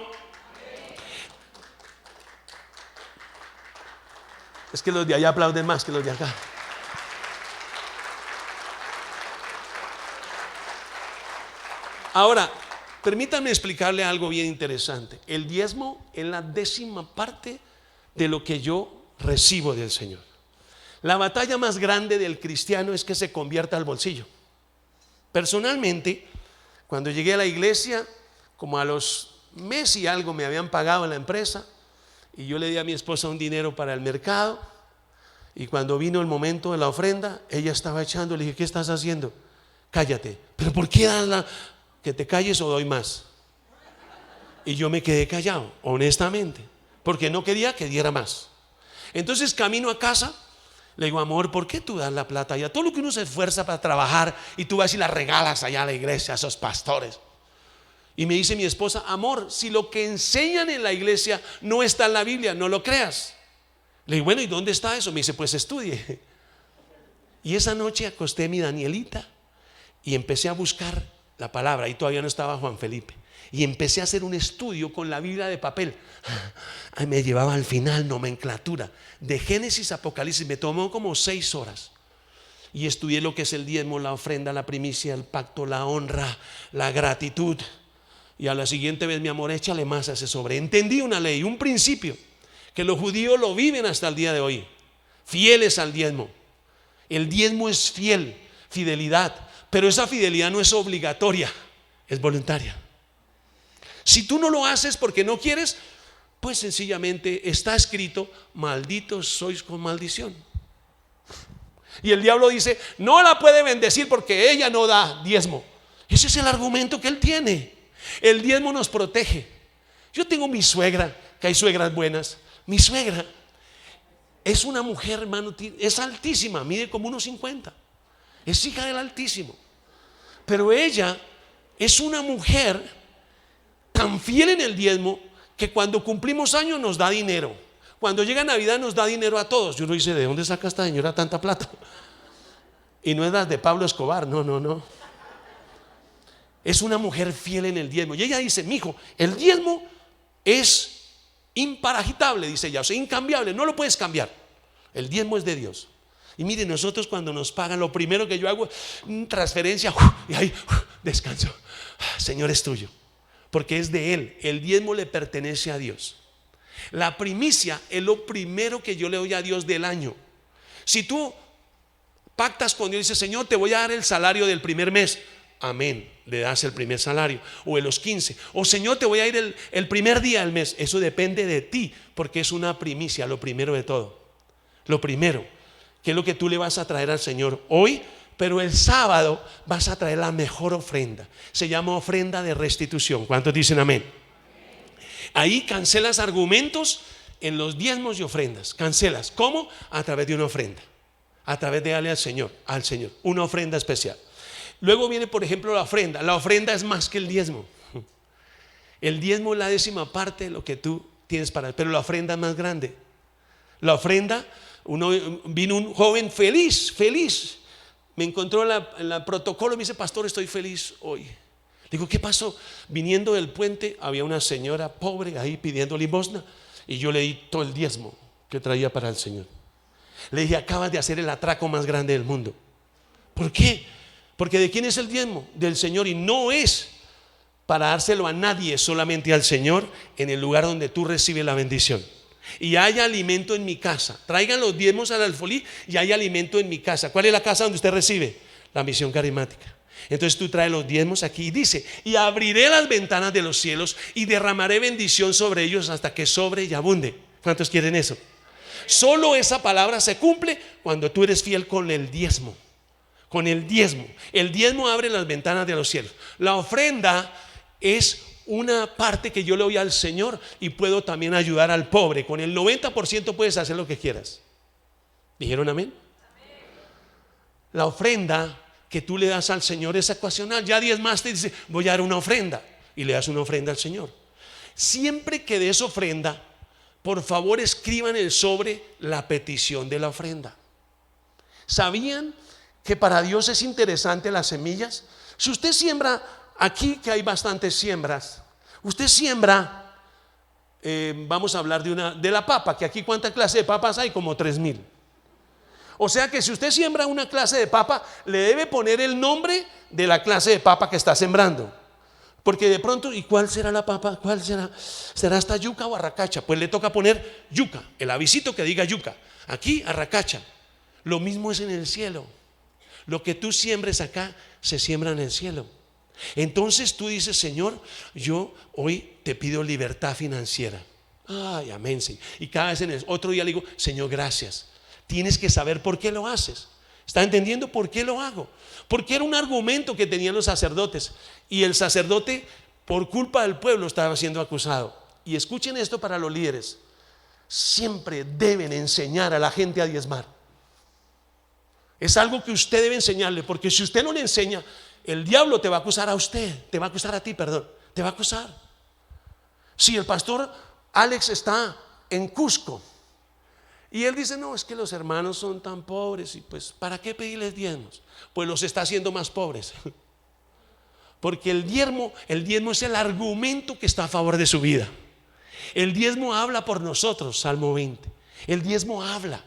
Es que los de allá aplauden más que los de acá. Ahora, permítanme explicarle algo bien interesante. El diezmo es la 10ª parte de lo que yo recibo del Señor. La batalla más grande del cristiano es que se convierta al bolsillo. Personalmente, cuando llegué a la iglesia, como a los meses y algo me habían pagado en la empresa, y yo le di a mi esposa un dinero para el mercado, y cuando vino el momento de la ofrenda, ella estaba echando. Le dije: ¿qué estás haciendo? Cállate. ¿Pero por qué das la? Que te calles o doy más. Y yo me quedé callado, honestamente, porque no quería que diera más. Entonces camino a casa, le digo: amor, ¿por qué tú das la plata allá? Todo lo que uno se esfuerza para trabajar, y tú vas y la regalas allá a la iglesia, a esos pastores. Y me dice mi esposa: amor, si lo que enseñan en la iglesia no está en la Biblia, no lo creas. Le digo: bueno, ¿y dónde está eso? Me dice: pues estudie. Y esa noche acosté mi Danielita y empecé a buscar la palabra. Ahí todavía no estaba Juan Felipe. Y empecé a hacer un estudio con la Biblia de papel. Me llevaba al final nomenclatura de Génesis a Apocalipsis. Me tomó como 6 horas. Y estudié lo que es el diezmo, la ofrenda, la primicia, el pacto, la honra, la gratitud. Y a la siguiente vez: mi amor, échale más a ese sobre. Entendí una ley, un principio, que los judíos lo viven hasta el día de hoy. Fieles al diezmo. El diezmo es fidelidad. Pero esa fidelidad no es obligatoria, es voluntaria. Si tú no lo haces porque no quieres, pues sencillamente está escrito: malditos sois con maldición. Y el diablo dice: no la puede bendecir porque ella no da diezmo. Ese es el argumento que él tiene. El diezmo nos protege. Yo tengo mi suegra, que hay suegras buenas. Mi suegra es una mujer, hermano, es altísima, mide como 1.50. Es hija del Altísimo. Pero ella es una mujer tan fiel en el diezmo que cuando cumplimos años nos da dinero. Cuando llega Navidad nos da dinero a todos. Yo no dice: ¿de dónde saca esta señora tanta plata? Y no es la de Pablo Escobar, no. Es una mujer fiel en el diezmo. Y ella dice: mijo, el diezmo es imparagitable, dice ella, o sea, incambiable, no lo puedes cambiar. El diezmo es de Dios. Y mire, nosotros cuando nos pagan, lo primero que yo hago es transferencia, y ahí descanso. Señor, es tuyo, porque es de Él. El diezmo le pertenece a Dios. La primicia es lo primero que yo le doy a Dios del año. Si tú pactas con Dios y dices: Señor, te voy a dar el salario del primer mes, amén, le das el primer salario, o de los 15, o Señor, te voy a ir el primer día del mes. Eso depende de ti, porque es una primicia, lo primero de todo. Lo primero, ¿qué es lo que tú le vas a traer al Señor hoy? Pero el sábado vas a traer la mejor ofrenda. Se llama ofrenda de restitución. ¿Cuántos dicen amén? Ahí cancelas argumentos en los diezmos y ofrendas. Cancelas. ¿Cómo? A través de una ofrenda. A través de darle al Señor, una ofrenda especial. Luego viene, por ejemplo, la ofrenda. La ofrenda es más que el diezmo. El diezmo es la 10ª parte de lo que tú tienes para él, pero la ofrenda es más grande. La ofrenda, vino un joven feliz. Me encontró en el protocolo y me dice: pastor, estoy feliz hoy. Digo: ¿qué pasó? Viniendo del puente, había una señora pobre ahí pidiendo limosna, y yo le di todo el diezmo que traía para el Señor. Le dije: acabas de hacer el atraco más grande del mundo. ¿Por qué? Porque ¿de quién es el diezmo? Del Señor, y no es para dárselo a nadie, solamente al Señor, en el lugar donde tú recibes la bendición. Y hay alimento en mi casa. Traigan los diezmos al alfolí y hay alimento en mi casa. ¿Cuál es la casa donde usted recibe? La Misión Carismática. Entonces tú traes los diezmos aquí y dice: y abriré las ventanas de los cielos y derramaré bendición sobre ellos hasta que sobre y abunde. ¿Cuántos quieren eso? Solo esa palabra se cumple cuando tú eres fiel con el diezmo. Con el diezmo. El diezmo abre las ventanas de los cielos. La ofrenda es una parte que yo le doy al Señor, y puedo también ayudar al pobre. Con el 90% puedes hacer lo que quieras. ¿Dijeron amén? La ofrenda que tú le das al Señor es ecuacional. Ya diezmaste y dice: voy a dar una ofrenda, y le das una ofrenda al Señor. Siempre que des ofrenda, por favor escriban el sobre la petición de la ofrenda. ¿Sabían que para Dios es interesante las semillas? Si usted siembra, aquí que hay bastantes siembras, usted siembra vamos a hablar de la papa, que aquí cuántas clases de papas hay, como 3.000. O sea que si usted siembra una clase de papa, le debe poner el nombre de la clase de papa que está sembrando. Porque de pronto, ¿y cuál será la papa? ¿Cuál será? ¿Será esta yuca o arracacha? Pues le toca poner yuca, el avisito que diga yuca. Aquí arracacha. Lo mismo es en el cielo. Lo que tú siembres acá se siembra en el cielo. Entonces tú dices, Señor, yo hoy te pido libertad financiera. Ay, amén. Sí. Y cada vez en el otro día le digo, Señor, gracias. Tienes que saber por qué lo haces. ¿Está entendiendo por qué lo hago? Porque era un argumento que tenían los sacerdotes. Y el sacerdote, por culpa del pueblo, estaba siendo acusado. Y escuchen esto para los líderes. Siempre deben enseñar a la gente a diezmar. Es algo que usted debe enseñarle, porque si usted no le enseña, el diablo te va a acusar a usted, te va a acusar a ti, perdón, te va a acusar. Si el pastor Alex está en Cusco y él dice, no, es que los hermanos son tan pobres y pues, ¿para qué pedirles diezmos? Pues los está haciendo más pobres. Porque el diezmo es el argumento que está a favor de su vida. El diezmo habla por nosotros, Salmo 20. El diezmo habla.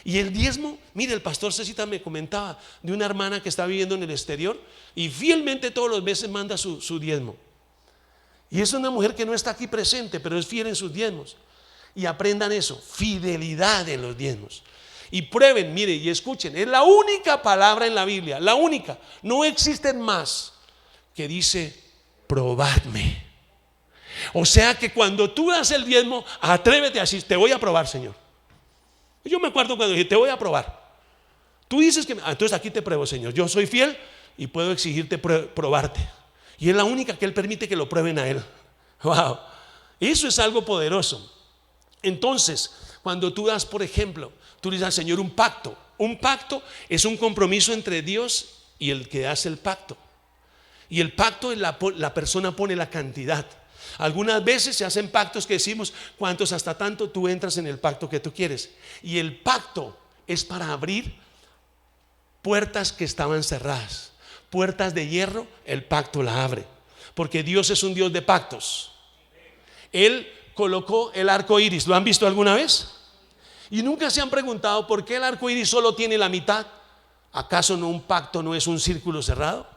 Y el diezmo, mire, el pastor Cecita me comentaba de una hermana que está viviendo en el exterior y fielmente todos los meses manda su diezmo. Y es una mujer que no está aquí presente, pero es fiel en sus diezmos. Y aprendan eso, fidelidad en los diezmos. Y prueben, mire, y escuchen, es la única palabra en la Biblia, la única, no existen más, que dice, probadme. O sea que cuando tú das el diezmo, atrévete a decir, te voy a probar, Señor. Yo me acuerdo cuando dije, te voy a probar. Tú dices que, entonces aquí te pruebo, Señor. Yo soy fiel y puedo exigirte probarte. Y es la única que Él permite que lo prueben a Él. Wow, eso es algo poderoso. Entonces, cuando tú das, por ejemplo, tú le dices al Señor un pacto. Un pacto es un compromiso entre Dios y el que hace el pacto. Y el pacto es la persona pone la cantidad. Algunas veces se hacen pactos que decimos, ¿cuántos hasta tanto? Tú entras en el pacto que tú quieres. Y el pacto es para abrir puertas que estaban cerradas. Puertas de hierro, el pacto la abre. Porque Dios es un Dios de pactos. Él colocó el arco iris. ¿Lo han visto alguna vez? Y nunca se han preguntado por qué el arco iris solo tiene la mitad. ¿Acaso no un pacto no es un círculo cerrado?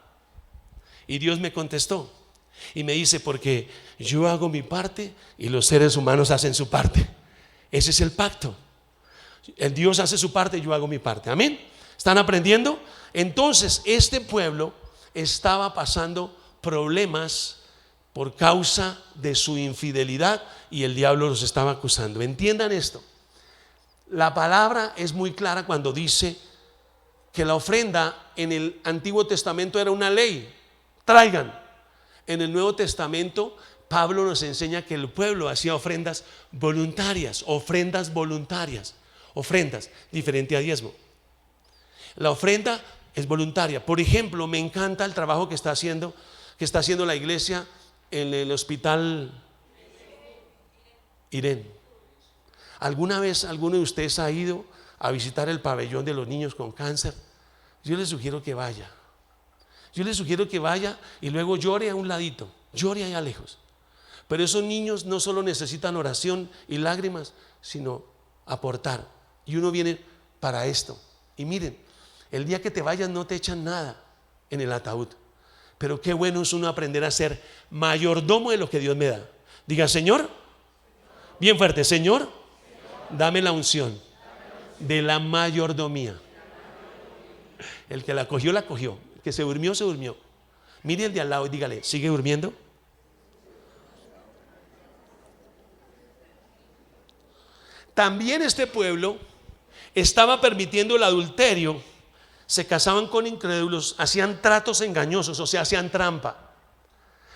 Y Dios me contestó y me dice, porque yo hago mi parte y los seres humanos hacen su parte. Ese es el pacto. El Dios hace su parte y yo hago mi parte. Amén. ¿Están aprendiendo? Entonces este pueblo estaba pasando problemas por causa de su infidelidad y el diablo los estaba acusando. Entiendan esto. La palabra es muy clara cuando dice que la ofrenda en el Antiguo Testamento era una ley. Traigan. En el Nuevo Testamento Pablo nos enseña que el pueblo hacía ofrendas voluntarias, ofrendas diferente a diezmo. La ofrenda es voluntaria. Por ejemplo, me encanta el trabajo que está haciendo la iglesia en el hospital Irene. ¿Alguna vez alguno de ustedes ha ido a visitar el pabellón de los niños con cáncer? Yo les sugiero que vaya. Yo les sugiero que vaya y luego llore a un ladito, llore allá lejos. Pero esos niños no solo necesitan oración y lágrimas, sino aportar. Y uno viene para esto. Y miren, el día que te vayas no te echan nada en el ataúd. Pero qué bueno es uno aprender a ser mayordomo de lo que Dios me da. Diga, Señor, bien fuerte, Señor, dame la unción de la mayordomía. El que la cogió, la cogió. El que se durmió, se durmió. Mire el de al lado y dígale, ¿sigue durmiendo? También este pueblo estaba permitiendo el adulterio. Se casaban con incrédulos, hacían tratos engañosos, o sea, hacían trampa.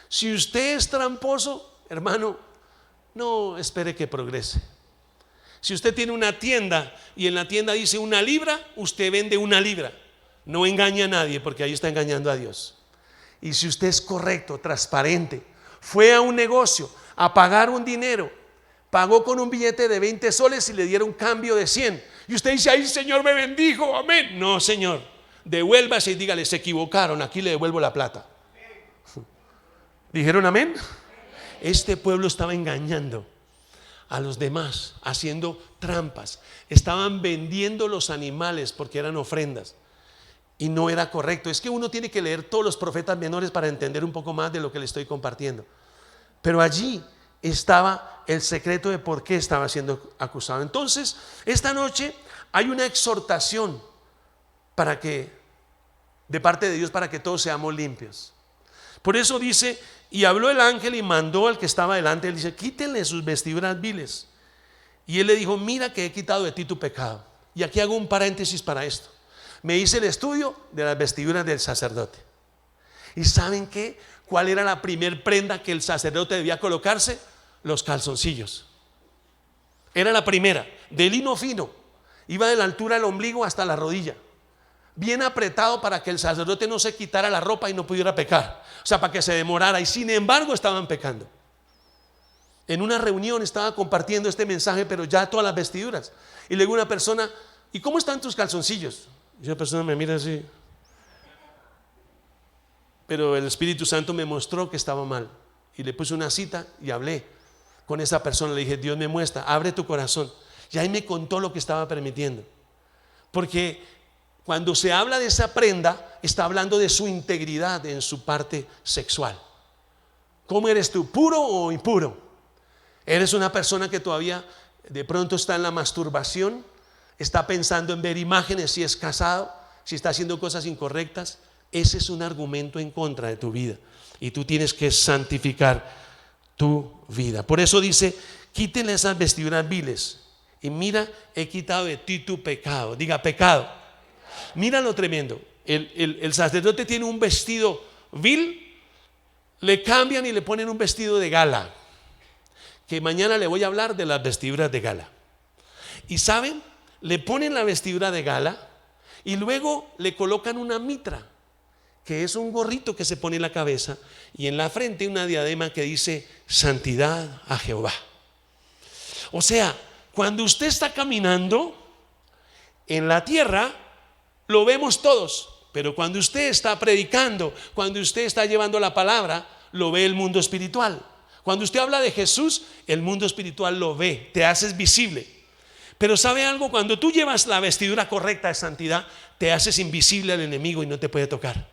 Si usted es tramposo, hermano, no espere que progrese. Si usted tiene una tienda y en la tienda dice 1 libra, usted vende 1 libra. No engañe a nadie, porque ahí está engañando a Dios. Y si usted es correcto, transparente, fue a un negocio a pagar un dinero, pagó con un billete de 20 soles y le dieron cambio de 100. Y usted dice, ay, Señor me bendijo, amén. No, Señor, devuélvase y dígale, se equivocaron, aquí le devuelvo la plata. ¿Dijeron amén? Este pueblo estaba engañando. a los demás, haciendo trampas. Estaban vendiendo los animales porque eran ofrendas. Y no era correcto. Es que uno tiene que leer todos los profetas menores para entender un poco más de lo que le estoy compartiendo. Pero allí estaba el secreto de por qué estaba siendo acusado. Entonces, esta noche hay una exhortación de parte de Dios para que todos seamos limpios. Por eso dice, y habló el ángel y mandó al que estaba delante, él dice, quítenle sus vestiduras viles. Y él le dijo, mira que he quitado de ti tu pecado. Y aquí hago un paréntesis para esto. Me hice el estudio de las vestiduras del sacerdote. ¿Y saben qué? ¿Cuál era la primer prenda que el sacerdote debía colocarse? Los calzoncillos. Era la primera, de lino fino. Iba de la altura del ombligo hasta la rodilla. Bien apretado para que el sacerdote no se quitara la ropa y no pudiera pecar. O sea, para que se demorara. Y sin embargo estaban pecando. En una reunión estaba compartiendo este mensaje, pero ya todas las vestiduras. Y le digo a una persona, ¿y cómo están tus calzoncillos? Y una persona me mira así. Pero el Espíritu Santo me mostró que estaba mal. Y le puse una cita y hablé con esa persona. Le dije, Dios me muestra, abre tu corazón. Y ahí me contó lo que estaba permitiendo. Porque cuando se habla de esa prenda, está hablando de su integridad en su parte sexual. ¿Cómo eres tú? ¿Puro o impuro? ¿Eres una persona que todavía de pronto está en la masturbación? ¿Está pensando en ver imágenes si es casado? ¿Si está haciendo cosas incorrectas? Ese es un argumento en contra de tu vida. Y tú tienes que santificar tu vida. Por eso dice, quítenle esas vestiduras viles. Y mira, he quitado de ti tu pecado. Diga, pecado. Mira lo tremendo. El sacerdote tiene un vestido vil, le cambian y le ponen un vestido de gala. Que mañana le voy a hablar de las vestiduras de gala. Y saben, le ponen la vestidura de gala y luego le colocan una mitra, que es un gorrito que se pone en la cabeza, y en la frente una diadema que dice santidad a Jehová. O sea, cuando usted está caminando en la tierra, lo vemos todos, pero cuando usted está predicando, cuando usted está llevando la palabra, lo ve el mundo espiritual. Cuando usted habla de Jesús, el mundo espiritual lo ve, te haces visible. Pero ¿sabe algo? Cuando tú llevas la vestidura correcta de santidad, te haces invisible al enemigo y no te puede tocar.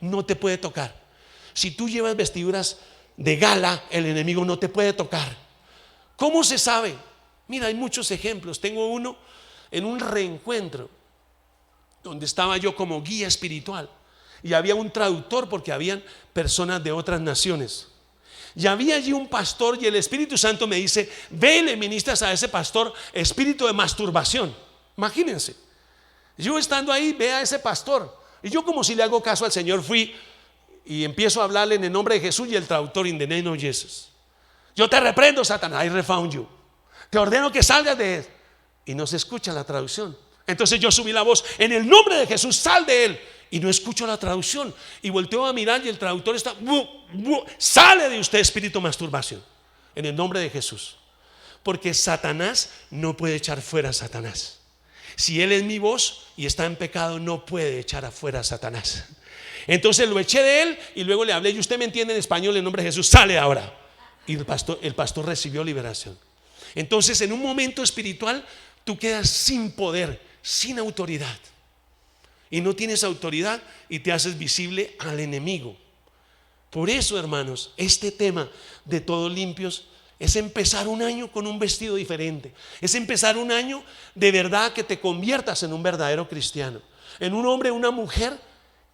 No te puede tocar. Si tú llevas vestiduras de gala, el enemigo no te puede tocar. ¿Cómo se sabe? Mira, hay muchos ejemplos. Tengo uno en un reencuentro donde estaba yo como guía espiritual y había un traductor porque habían personas de otras naciones. Y había allí un pastor y el Espíritu Santo me dice, ve y le ministras a ese pastor espíritu de masturbación. Imagínense, yo estando ahí, ve a ese pastor. Y yo, como si le hago caso al Señor, fui y empiezo a hablarle en el nombre de Jesús, y el traductor, in the name of Jesus. Yo te reprendo, Satanás, I refound you. Te ordeno que salgas de él. Y no se escucha la traducción. Entonces yo subí la voz, en el nombre de Jesús, sal de él. Y no escucho la traducción. Y volteo a mirar y el traductor está, sale de usted espíritu de masturbación. En el nombre de Jesús. Porque Satanás no puede echar fuera a Satanás. Si él es mi voz y está en pecado, no puede echar afuera a Satanás. Entonces lo eché de él y luego le hablé, y usted me entiende en español, en nombre de Jesús, sale ahora. Y el pastor recibió liberación. Entonces, en un momento espiritual, tú quedas sin poder, sin autoridad. Y no tienes autoridad y te haces visible al enemigo. Por eso, hermanos, este tema de todos limpios es empezar un año con un vestido diferente. Es empezar un año de verdad que te conviertas en un verdadero cristiano. En un hombre, una mujer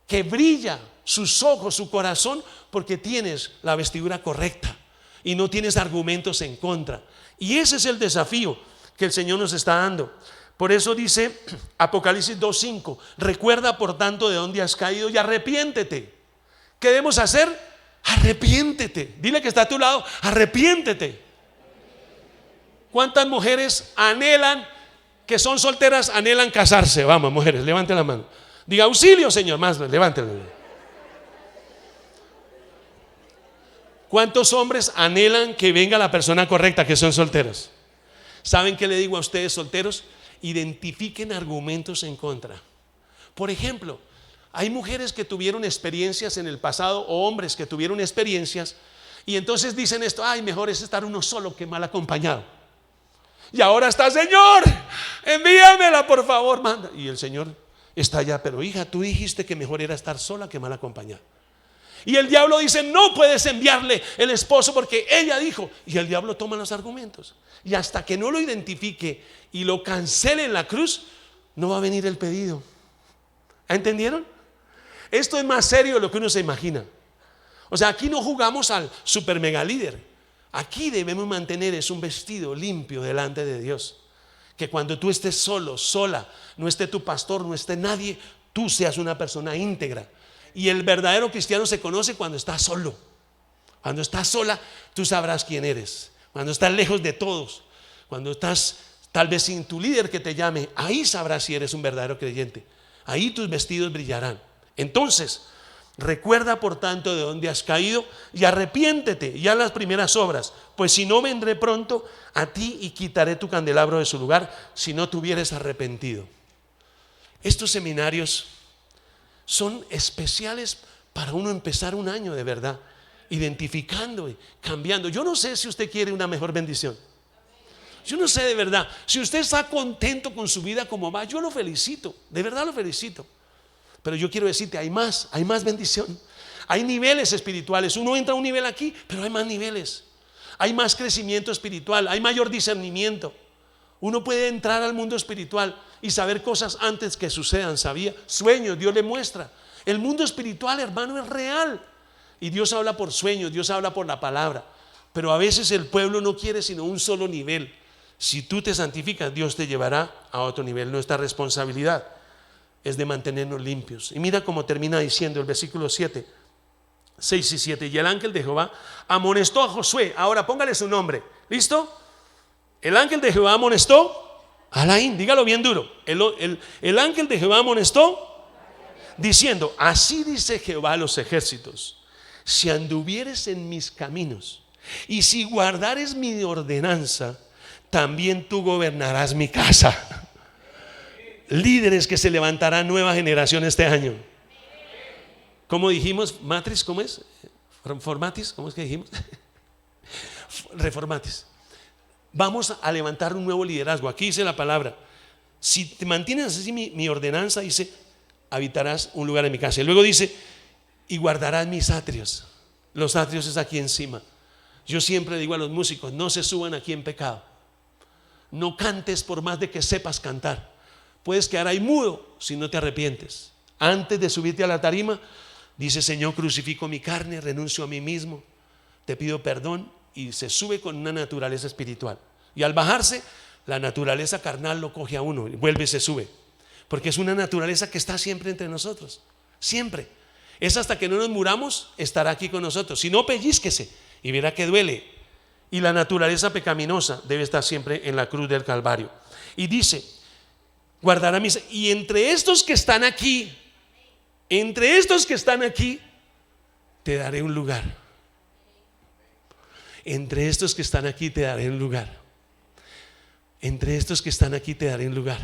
que brilla sus ojos, su corazón, porque tienes la vestidura correcta y no tienes argumentos en contra. Y ese es el desafío que el Señor nos está dando. Por eso dice Apocalipsis 2:5, recuerda por tanto de dónde has caído y arrepiéntete. ¿Qué debemos hacer? Arrepiéntete. Dile que está a tu lado, arrepiéntete. ¿Cuántas mujeres anhelan, que son solteras, anhelan casarse? Vamos, mujeres, levanten la mano. Diga, auxilio, Señor, más, levántelo. ¿Cuántos hombres anhelan que venga la persona correcta, que son solteros? ¿Saben qué le digo a ustedes, solteros? Identifiquen argumentos en contra. Por ejemplo, hay mujeres que tuvieron experiencias en el pasado, o hombres que tuvieron experiencias Y entonces dicen esto: ay, mejor es estar uno solo que mal acompañado. Y ahora está: Señor, envíamela, por favor, manda. Y el Señor está allá: pero hija, tú dijiste que mejor era estar sola que mal acompañada. Y el diablo dice: no puedes enviarle el esposo porque ella dijo. Y el diablo toma los argumentos. Y hasta que no lo identifique y lo cancele en la cruz, no va a venir el pedido. ¿Entendieron? Esto es más serio de lo que uno se imagina. O sea, aquí no jugamos al super mega líder. Aquí debemos mantener un vestido limpio delante de Dios. Que cuando tú estés solo, sola, no esté tu pastor, no esté nadie, tú seas una persona íntegra. Y el verdadero cristiano se conoce cuando está solo. Cuando estás sola, tú sabrás quién eres. Cuando estás lejos de todos, cuando estás tal vez sin tu líder que te llame, ahí sabrás si eres un verdadero creyente. Ahí tus vestidos brillarán. Entonces, recuerda por tanto de dónde has caído y arrepiéntete y haz las primeras obras, pues si no, vendré pronto a ti y quitaré tu candelabro de su lugar si no te hubieres arrepentido. Estos seminarios son especiales para uno empezar un año de verdad, identificando y cambiando. Yo no sé si usted quiere una mejor bendición. Yo no sé de verdad. Si usted está contento con su vida como va, yo lo felicito, de verdad lo felicito. Pero yo quiero decirte, hay más bendición. Hay niveles espirituales. Uno entra a un nivel aquí, pero hay más niveles. Hay más crecimiento espiritual, hay mayor discernimiento. Uno puede entrar al mundo espiritual y saber cosas antes que sucedan. ¿Sabía? Sueños, Dios le muestra. El mundo espiritual, hermano, es real. Y Dios habla por sueños, Dios habla por la palabra. Pero a veces el pueblo no quiere sino un solo nivel. Si tú te santificas, Dios te llevará a otro nivel. Nuestra responsabilidad es de mantenernos limpios. Y mira cómo termina diciendo el versículo 7, 6 y 7. Y el ángel de Jehová amonestó a Josué. Ahora póngale su nombre. ¿Listo? El ángel de Jehová amonestó a Laín. Dígalo bien duro. El ángel de Jehová amonestó diciendo: así dice Jehová a los ejércitos: si anduvieres en mis caminos y si guardares mi ordenanza, también tú gobernarás mi casa. Líderes que se levantarán nueva generación este año. ¿Cómo dijimos? Matriz, ¿cómo es? Formatis, ¿cómo es que dijimos? Reformatis. Vamos a levantar un nuevo liderazgo. Aquí dice la palabra: si te mantienes así mi ordenanza, dice, habitarás un lugar en mi casa. Y luego dice: y guardarás mis atrios. Los atrios es aquí encima. Yo siempre digo a los músicos: no se suban aquí en pecado. No cantes por más de que sepas cantar. Puedes quedar ahí mudo si no te arrepientes. Antes de subirte a la tarima, dice: Señor, crucifico mi carne, renuncio a mí mismo, te pido perdón. Y se sube con una naturaleza espiritual. Y al bajarse, la naturaleza carnal lo coge a uno y vuelve y se sube. Porque es una naturaleza que está siempre entre nosotros. Siempre. Es hasta que no nos muramos, estará aquí con nosotros. Si no, pellízquese y verá que duele. Y la naturaleza pecaminosa debe estar siempre en la cruz del Calvario. Y dice: guardará mis... Y entre estos que están aquí, te daré un lugar. Entre estos que están aquí te daré un lugar. Entre estos que están aquí te daré un lugar.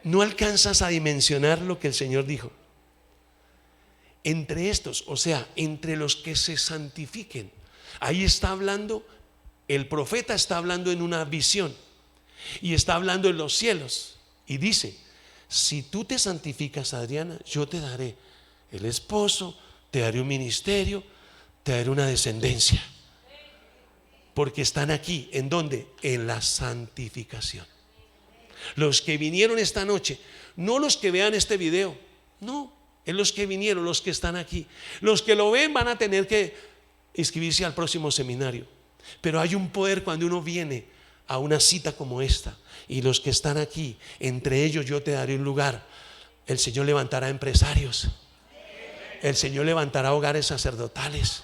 No alcanzas a dimensionar lo que el Señor dijo. Entre estos, o sea, entre los que se santifiquen. Ahí está hablando, el profeta está hablando en una visión y está hablando en los cielos. Y dice: si tú te santificas, Adriana, yo te daré el esposo, te daré un ministerio, te daré una descendencia. Porque están aquí, ¿en dónde? En la santificación. Los que vinieron esta noche, no los que vean este video, no, es los que vinieron, los que están aquí. Los que lo ven van a tener que inscribirse al próximo seminario. Pero hay un poder cuando uno viene a una cita como esta. Y los que están aquí, entre ellos yo te daré un lugar. El Señor levantará empresarios. El Señor levantará hogares sacerdotales.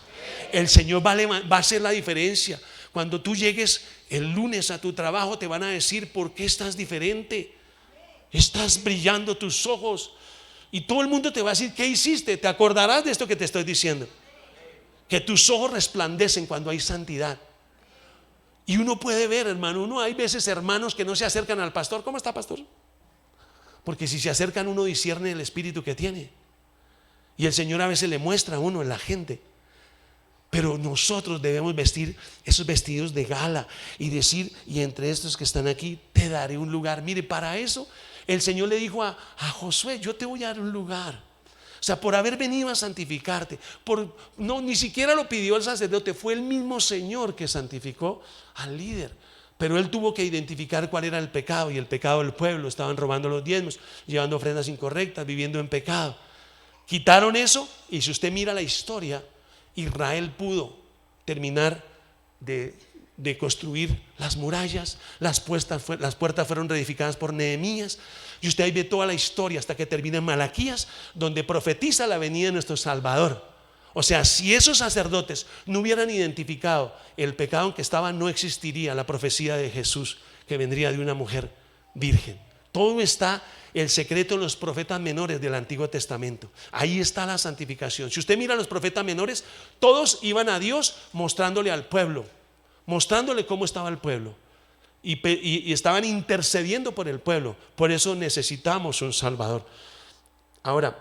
El Señor va a hacer la diferencia. Cuando tú llegues el lunes a tu trabajo, te van a decir: ¿por qué estás diferente? Estás brillando tus ojos. Y todo el mundo te va a decir: ¿qué hiciste? Te acordarás de esto que te estoy diciendo, que tus ojos resplandecen cuando hay santidad. Y uno puede ver, hermano, uno hay veces hermanos que no se acercan al pastor. ¿Cómo está, pastor? Porque si se acercan, uno discierne el espíritu que tiene. Y el Señor a veces le muestra a uno en la gente. Pero nosotros debemos vestir esos vestidos de gala y decir: y entre estos que están aquí te daré un lugar. Mire, para eso el Señor le dijo a Josué: yo te voy a dar un lugar. O sea, por haber venido a santificarte, no, ni siquiera lo pidió el sacerdote, fue el mismo Señor que santificó al líder. Pero él tuvo que identificar cuál era el pecado, y el pecado del pueblo: estaban robando los diezmos, llevando ofrendas incorrectas, viviendo en pecado. Quitaron eso, y si usted mira la historia, Israel pudo terminar de construir las murallas, las puertas fueron reedificadas por Nehemías, y usted ahí ve toda la historia hasta que termina en Malaquías, donde profetiza la venida de nuestro Salvador. O sea, si esos sacerdotes no hubieran identificado el pecado en que estaban, no existiría la profecía de Jesús, que vendría de una mujer virgen. Todo está, el secreto, en los profetas menores del Antiguo Testamento. Ahí está la santificación. Si usted mira a los profetas menores, todos iban a Dios mostrándole al pueblo, mostrándole cómo estaba el pueblo, y estaban intercediendo por el pueblo. Por eso necesitamos un Salvador. Ahora,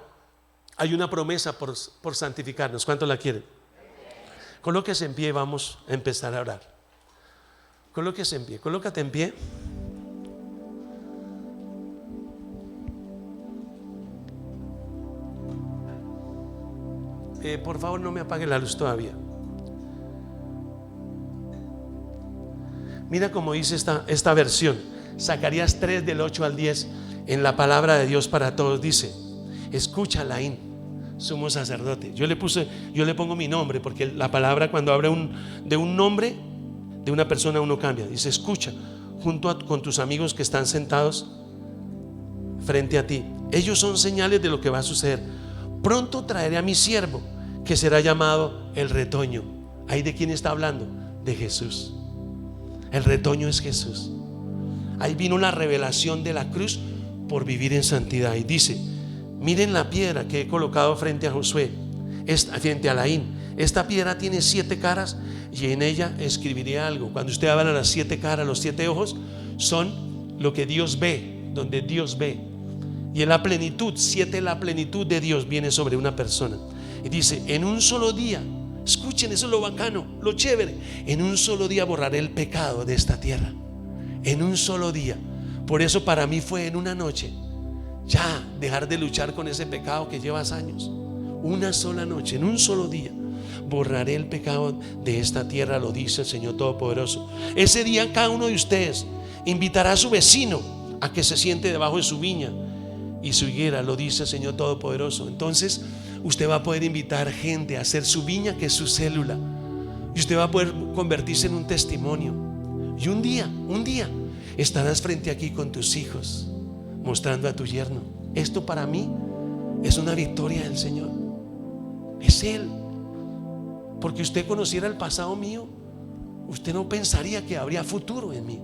hay una promesa por santificarnos. ¿Cuántos la quieren? Colóquese en pie, vamos a empezar a orar. Colóquese en pie, colócate en pie. Por favor, no me apague la luz todavía. Mira cómo dice esta versión, Zacarías 3 del 8 al 10, en la palabra de Dios para todos. Dice: escucha, Laín, sumo sacerdote. Yo le pongo mi nombre, porque la palabra, cuando habla de un nombre de una persona, uno cambia. Dice: escucha, con tus amigos que están sentados frente a ti. Ellos son señales de lo que va a suceder. Pronto traeré a mi siervo, que será llamado el retoño. ¿Ahí de quién está hablando? De Jesús. El retoño es Jesús. Ahí vino la revelación de la cruz por vivir en santidad. Y dice: miren la piedra que he colocado frente a Josué, frente a Laín. Esta piedra tiene 7 caras, y en ella escribiré algo. Cuando usted habla de las 7 caras, los 7 ojos son lo que Dios ve, donde Dios ve. Y en la plenitud, 7, la plenitud de Dios viene sobre una persona. Y dice: en un solo día, escuchen, eso es lo bacano, lo chévere, en un solo día borraré el pecado de esta tierra. En un solo día. Por eso para mí fue en una noche ya dejar de luchar con ese pecado que llevas años. Una sola noche, en un solo día, borraré el pecado de esta tierra, lo dice el Señor Todopoderoso. Ese día cada uno de ustedes invitará a su vecino a que se siente debajo de su viña y su higuera, lo dice el Señor Todopoderoso. Entonces usted va a poder invitar gente a hacer su viña, que es su célula, y usted va a poder convertirse en un testimonio. Y un día estarás frente aquí con tus hijos, mostrando a tu yerno. Esto para mí es una victoria del Señor. Es Él. Porque usted conociera el pasado mío, usted no pensaría que habría futuro en mí.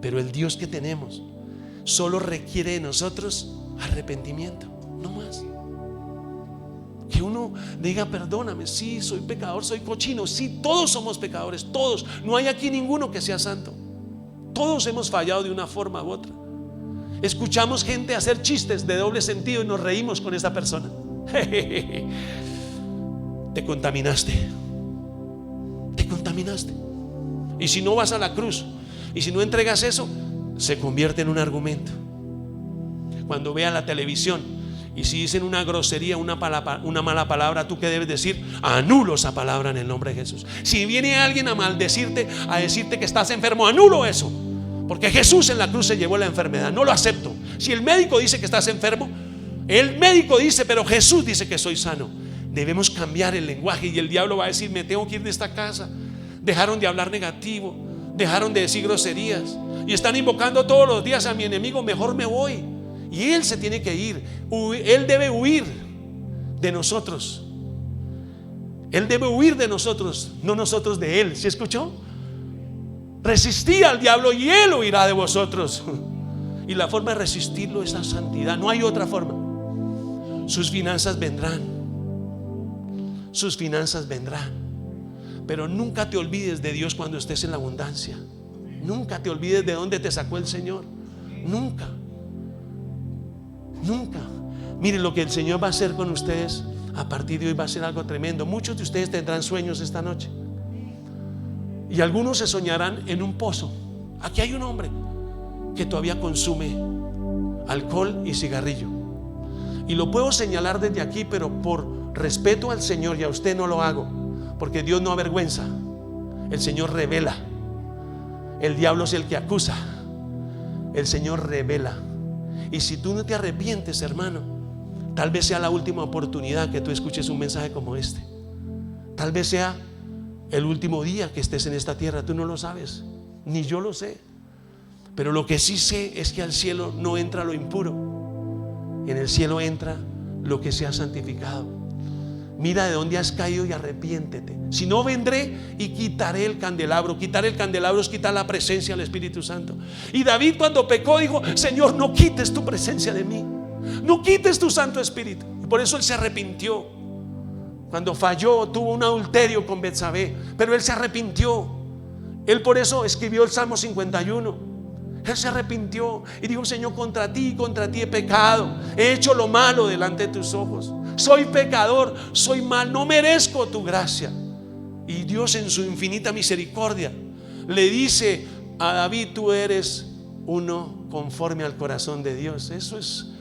Pero el Dios que tenemos solo requiere de nosotros arrepentimiento, no más. Que uno diga: perdóname, sí, soy pecador, soy cochino. Sí, todos somos pecadores, todos. No hay aquí ninguno que sea santo. Todos hemos fallado de una forma u otra. Escuchamos gente hacer chistes de doble sentido y nos reímos con esa persona. Te contaminaste. Te contaminaste. Y si no vas a la cruz, y si no entregas eso, se convierte en un argumento. Cuando veas la televisión y si dicen una grosería, una mala palabra, ¿tú qué debes decir? Anulo esa palabra en el nombre de Jesús. Si viene alguien a maldecirte, a decirte que estás enfermo, anulo eso, porque Jesús en la cruz se llevó la enfermedad. No lo acepto. Si el médico dice que estás enfermo, el médico dice, pero Jesús dice que soy sano. Debemos cambiar el lenguaje, y el diablo va a decir: me tengo que ir de esta casa. Dejaron de hablar negativo, dejaron de decir groserías, y están invocando todos los días a mi enemigo. Mejor me voy. Y él se tiene que ir. Él debe huir de nosotros. Él debe huir de nosotros, no nosotros de él. ¿Sí escuchó? Resistí al diablo y él huirá de vosotros. Y la forma de resistirlo es la santidad. No hay otra forma. Sus finanzas vendrán. Sus finanzas vendrán. Pero nunca te olvides de Dios cuando estés en la abundancia. Nunca te olvides de dónde te sacó el Señor. Nunca. Nunca. Mire lo que el Señor va a hacer con ustedes a partir de hoy va a ser algo tremendo. Muchos de ustedes tendrán sueños esta noche y algunos se soñarán en un pozo. Aquí hay un hombre que todavía consume alcohol y cigarrillo, y lo puedo señalar desde aquí, pero por respeto al Señor y a usted no lo hago, porque Dios no avergüenza, el Señor revela. El diablo es el que acusa, el Señor revela. Y si tú no te arrepientes, hermano, tal vez sea la última oportunidad que tú escuches un mensaje como este. Tal vez sea el último día que estés en esta tierra. Tú no lo sabes, ni yo lo sé. Pero lo que sí sé es que al cielo no entra lo impuro. En el cielo entra lo que se ha santificado. Mira de dónde has caído y arrepiéntete. Si no, vendré y quitaré el candelabro. Quitar el candelabro es quitar la presencia del Espíritu Santo. Y David, cuando pecó, dijo: Señor, no quites tu presencia de mí, no quites tu Santo Espíritu. Y por eso él se arrepintió. Cuando falló, tuvo un adulterio con Betsabé, pero él se arrepintió. Él por eso escribió el Salmo 51. Él se arrepintió y dijo: Señor, contra ti he pecado, he hecho lo malo delante de tus ojos, soy pecador, soy mal, no merezco tu gracia. Y Dios, en su infinita misericordia, le dice a David: tú eres uno conforme al corazón de Dios. Eso es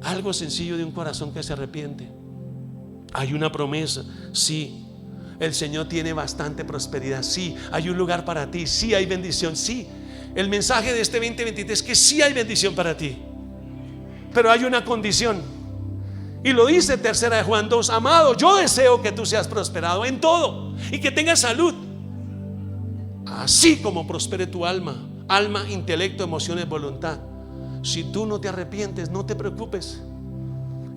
algo sencillo de un corazón que se arrepiente. Hay una promesa, sí. El Señor tiene bastante prosperidad, sí. Hay un lugar para ti, sí. Hay bendición, sí. El mensaje de este 2023 es que sí hay bendición para ti, pero hay una condición, y lo dice 3 de Juan 2: amado, yo deseo que tú seas prosperado en todo y que tengas salud, así como prospere tu alma, intelecto, emociones, voluntad. Si tú no te arrepientes, no te preocupes,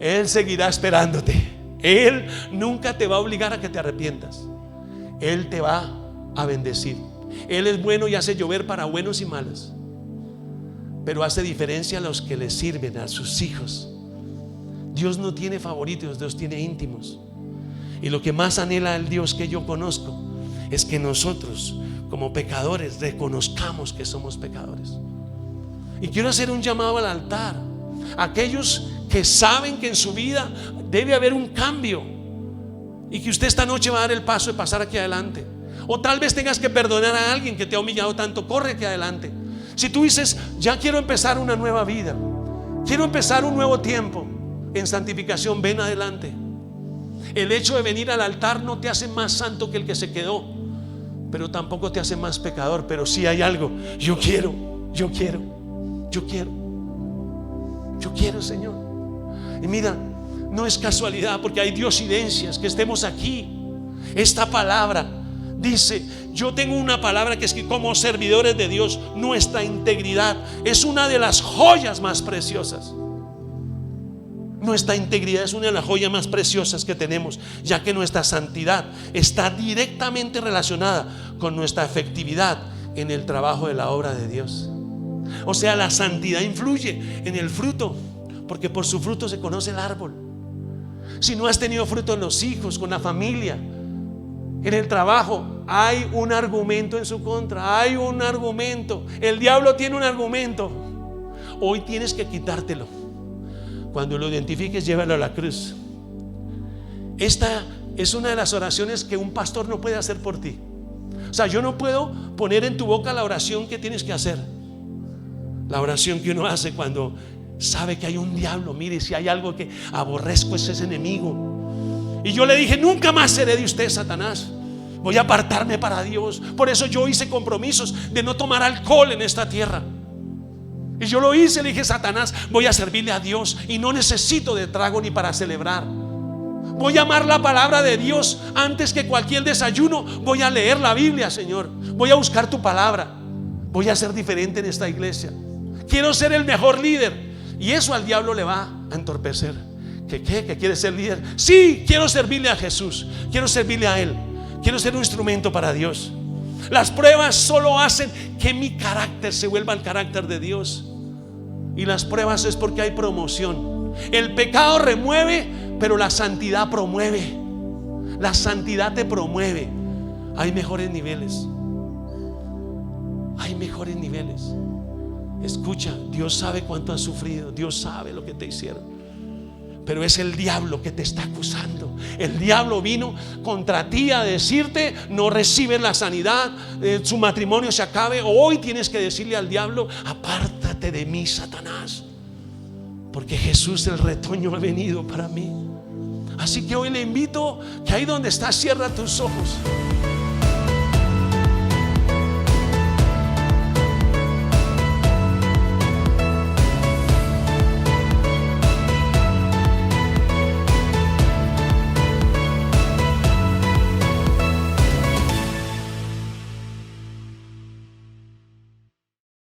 Él seguirá esperándote. Él nunca te va a obligar a que te arrepientas. Él te va a bendecir. Él es bueno y hace llover para buenos y malos, pero hace diferencia a los que le sirven, a sus hijos. Dios no tiene favoritos, Dios tiene íntimos. Y lo que más anhela el Dios que yo conozco es que nosotros, como pecadores, reconozcamos que somos pecadores. Y quiero hacer un llamado al altar a aquellos que saben que en su vida debe haber un cambio, y que usted esta noche va a dar el paso de pasar aquí adelante. O tal vez tengas que perdonar a alguien que te ha humillado tanto. Corre aquí adelante. Si tú dices: ya quiero empezar una nueva vida, quiero empezar un nuevo tiempo en santificación, ven adelante. El hecho de venir al altar no te hace más santo que el que se quedó, pero tampoco te hace más pecador. Pero sí hay algo: yo quiero, Señor. Y mira, no es casualidad, porque hay diosidencias que estemos aquí. Esta palabra dice: yo tengo una palabra que es que como servidores de Dios, nuestra integridad es una de las joyas más preciosas. Nuestra integridad es una de las joyas más preciosas que tenemos, ya que nuestra santidad está directamente relacionada con nuestra efectividad en el trabajo de la obra de Dios. O sea, la santidad influye en el fruto, porque por su fruto se conoce el árbol. Si no has tenido fruto en los hijos, con la familia, en el trabajo, hay un argumento en su contra. Hay un argumento. El diablo tiene un argumento. Hoy tienes que quitártelo. Cuando lo identifiques, llévalo a la cruz. Esta es una de las oraciones que un pastor no puede hacer por ti. O sea, yo no puedo poner en tu boca la oración que tienes que hacer. La oración que uno hace cuando sabe que hay un diablo. Mire, si hay algo que aborrezco, es ese enemigo. Y yo le dije: nunca más seré de usted, Satanás. Voy a apartarme para Dios. Por eso yo hice compromisos de no tomar alcohol en esta tierra. Y yo lo hice, le dije: Satanás, voy a servirle a Dios y no necesito de trago ni para celebrar. Voy a amar la palabra de Dios antes que cualquier desayuno. Voy a leer la Biblia, Señor. Voy a buscar tu palabra. Voy a ser diferente en esta iglesia. Quiero ser el mejor líder. Y eso al diablo le va a entorpecer. ¿Que quiere ser líder? Sí, quiero servirle a Jesús, quiero servirle a Él, quiero ser un instrumento para Dios. Las pruebas solo hacen que mi carácter se vuelva el carácter de Dios. Y las pruebas es porque hay promoción. El pecado remueve, pero la santidad promueve. La santidad te promueve. Hay mejores niveles. Hay mejores niveles. Escucha, Dios sabe cuánto has sufrido. Dios sabe lo que te hicieron. pero es el diablo que te está acusando. El diablo vino contra ti a decirte: no recibes la sanidad, su matrimonio se acabe. Hoy tienes que decirle al diablo: apártate de mí, Satanás, porque Jesús el retoño ha venido para mí. Así que hoy le invito que ahí donde estás, cierra tus ojos.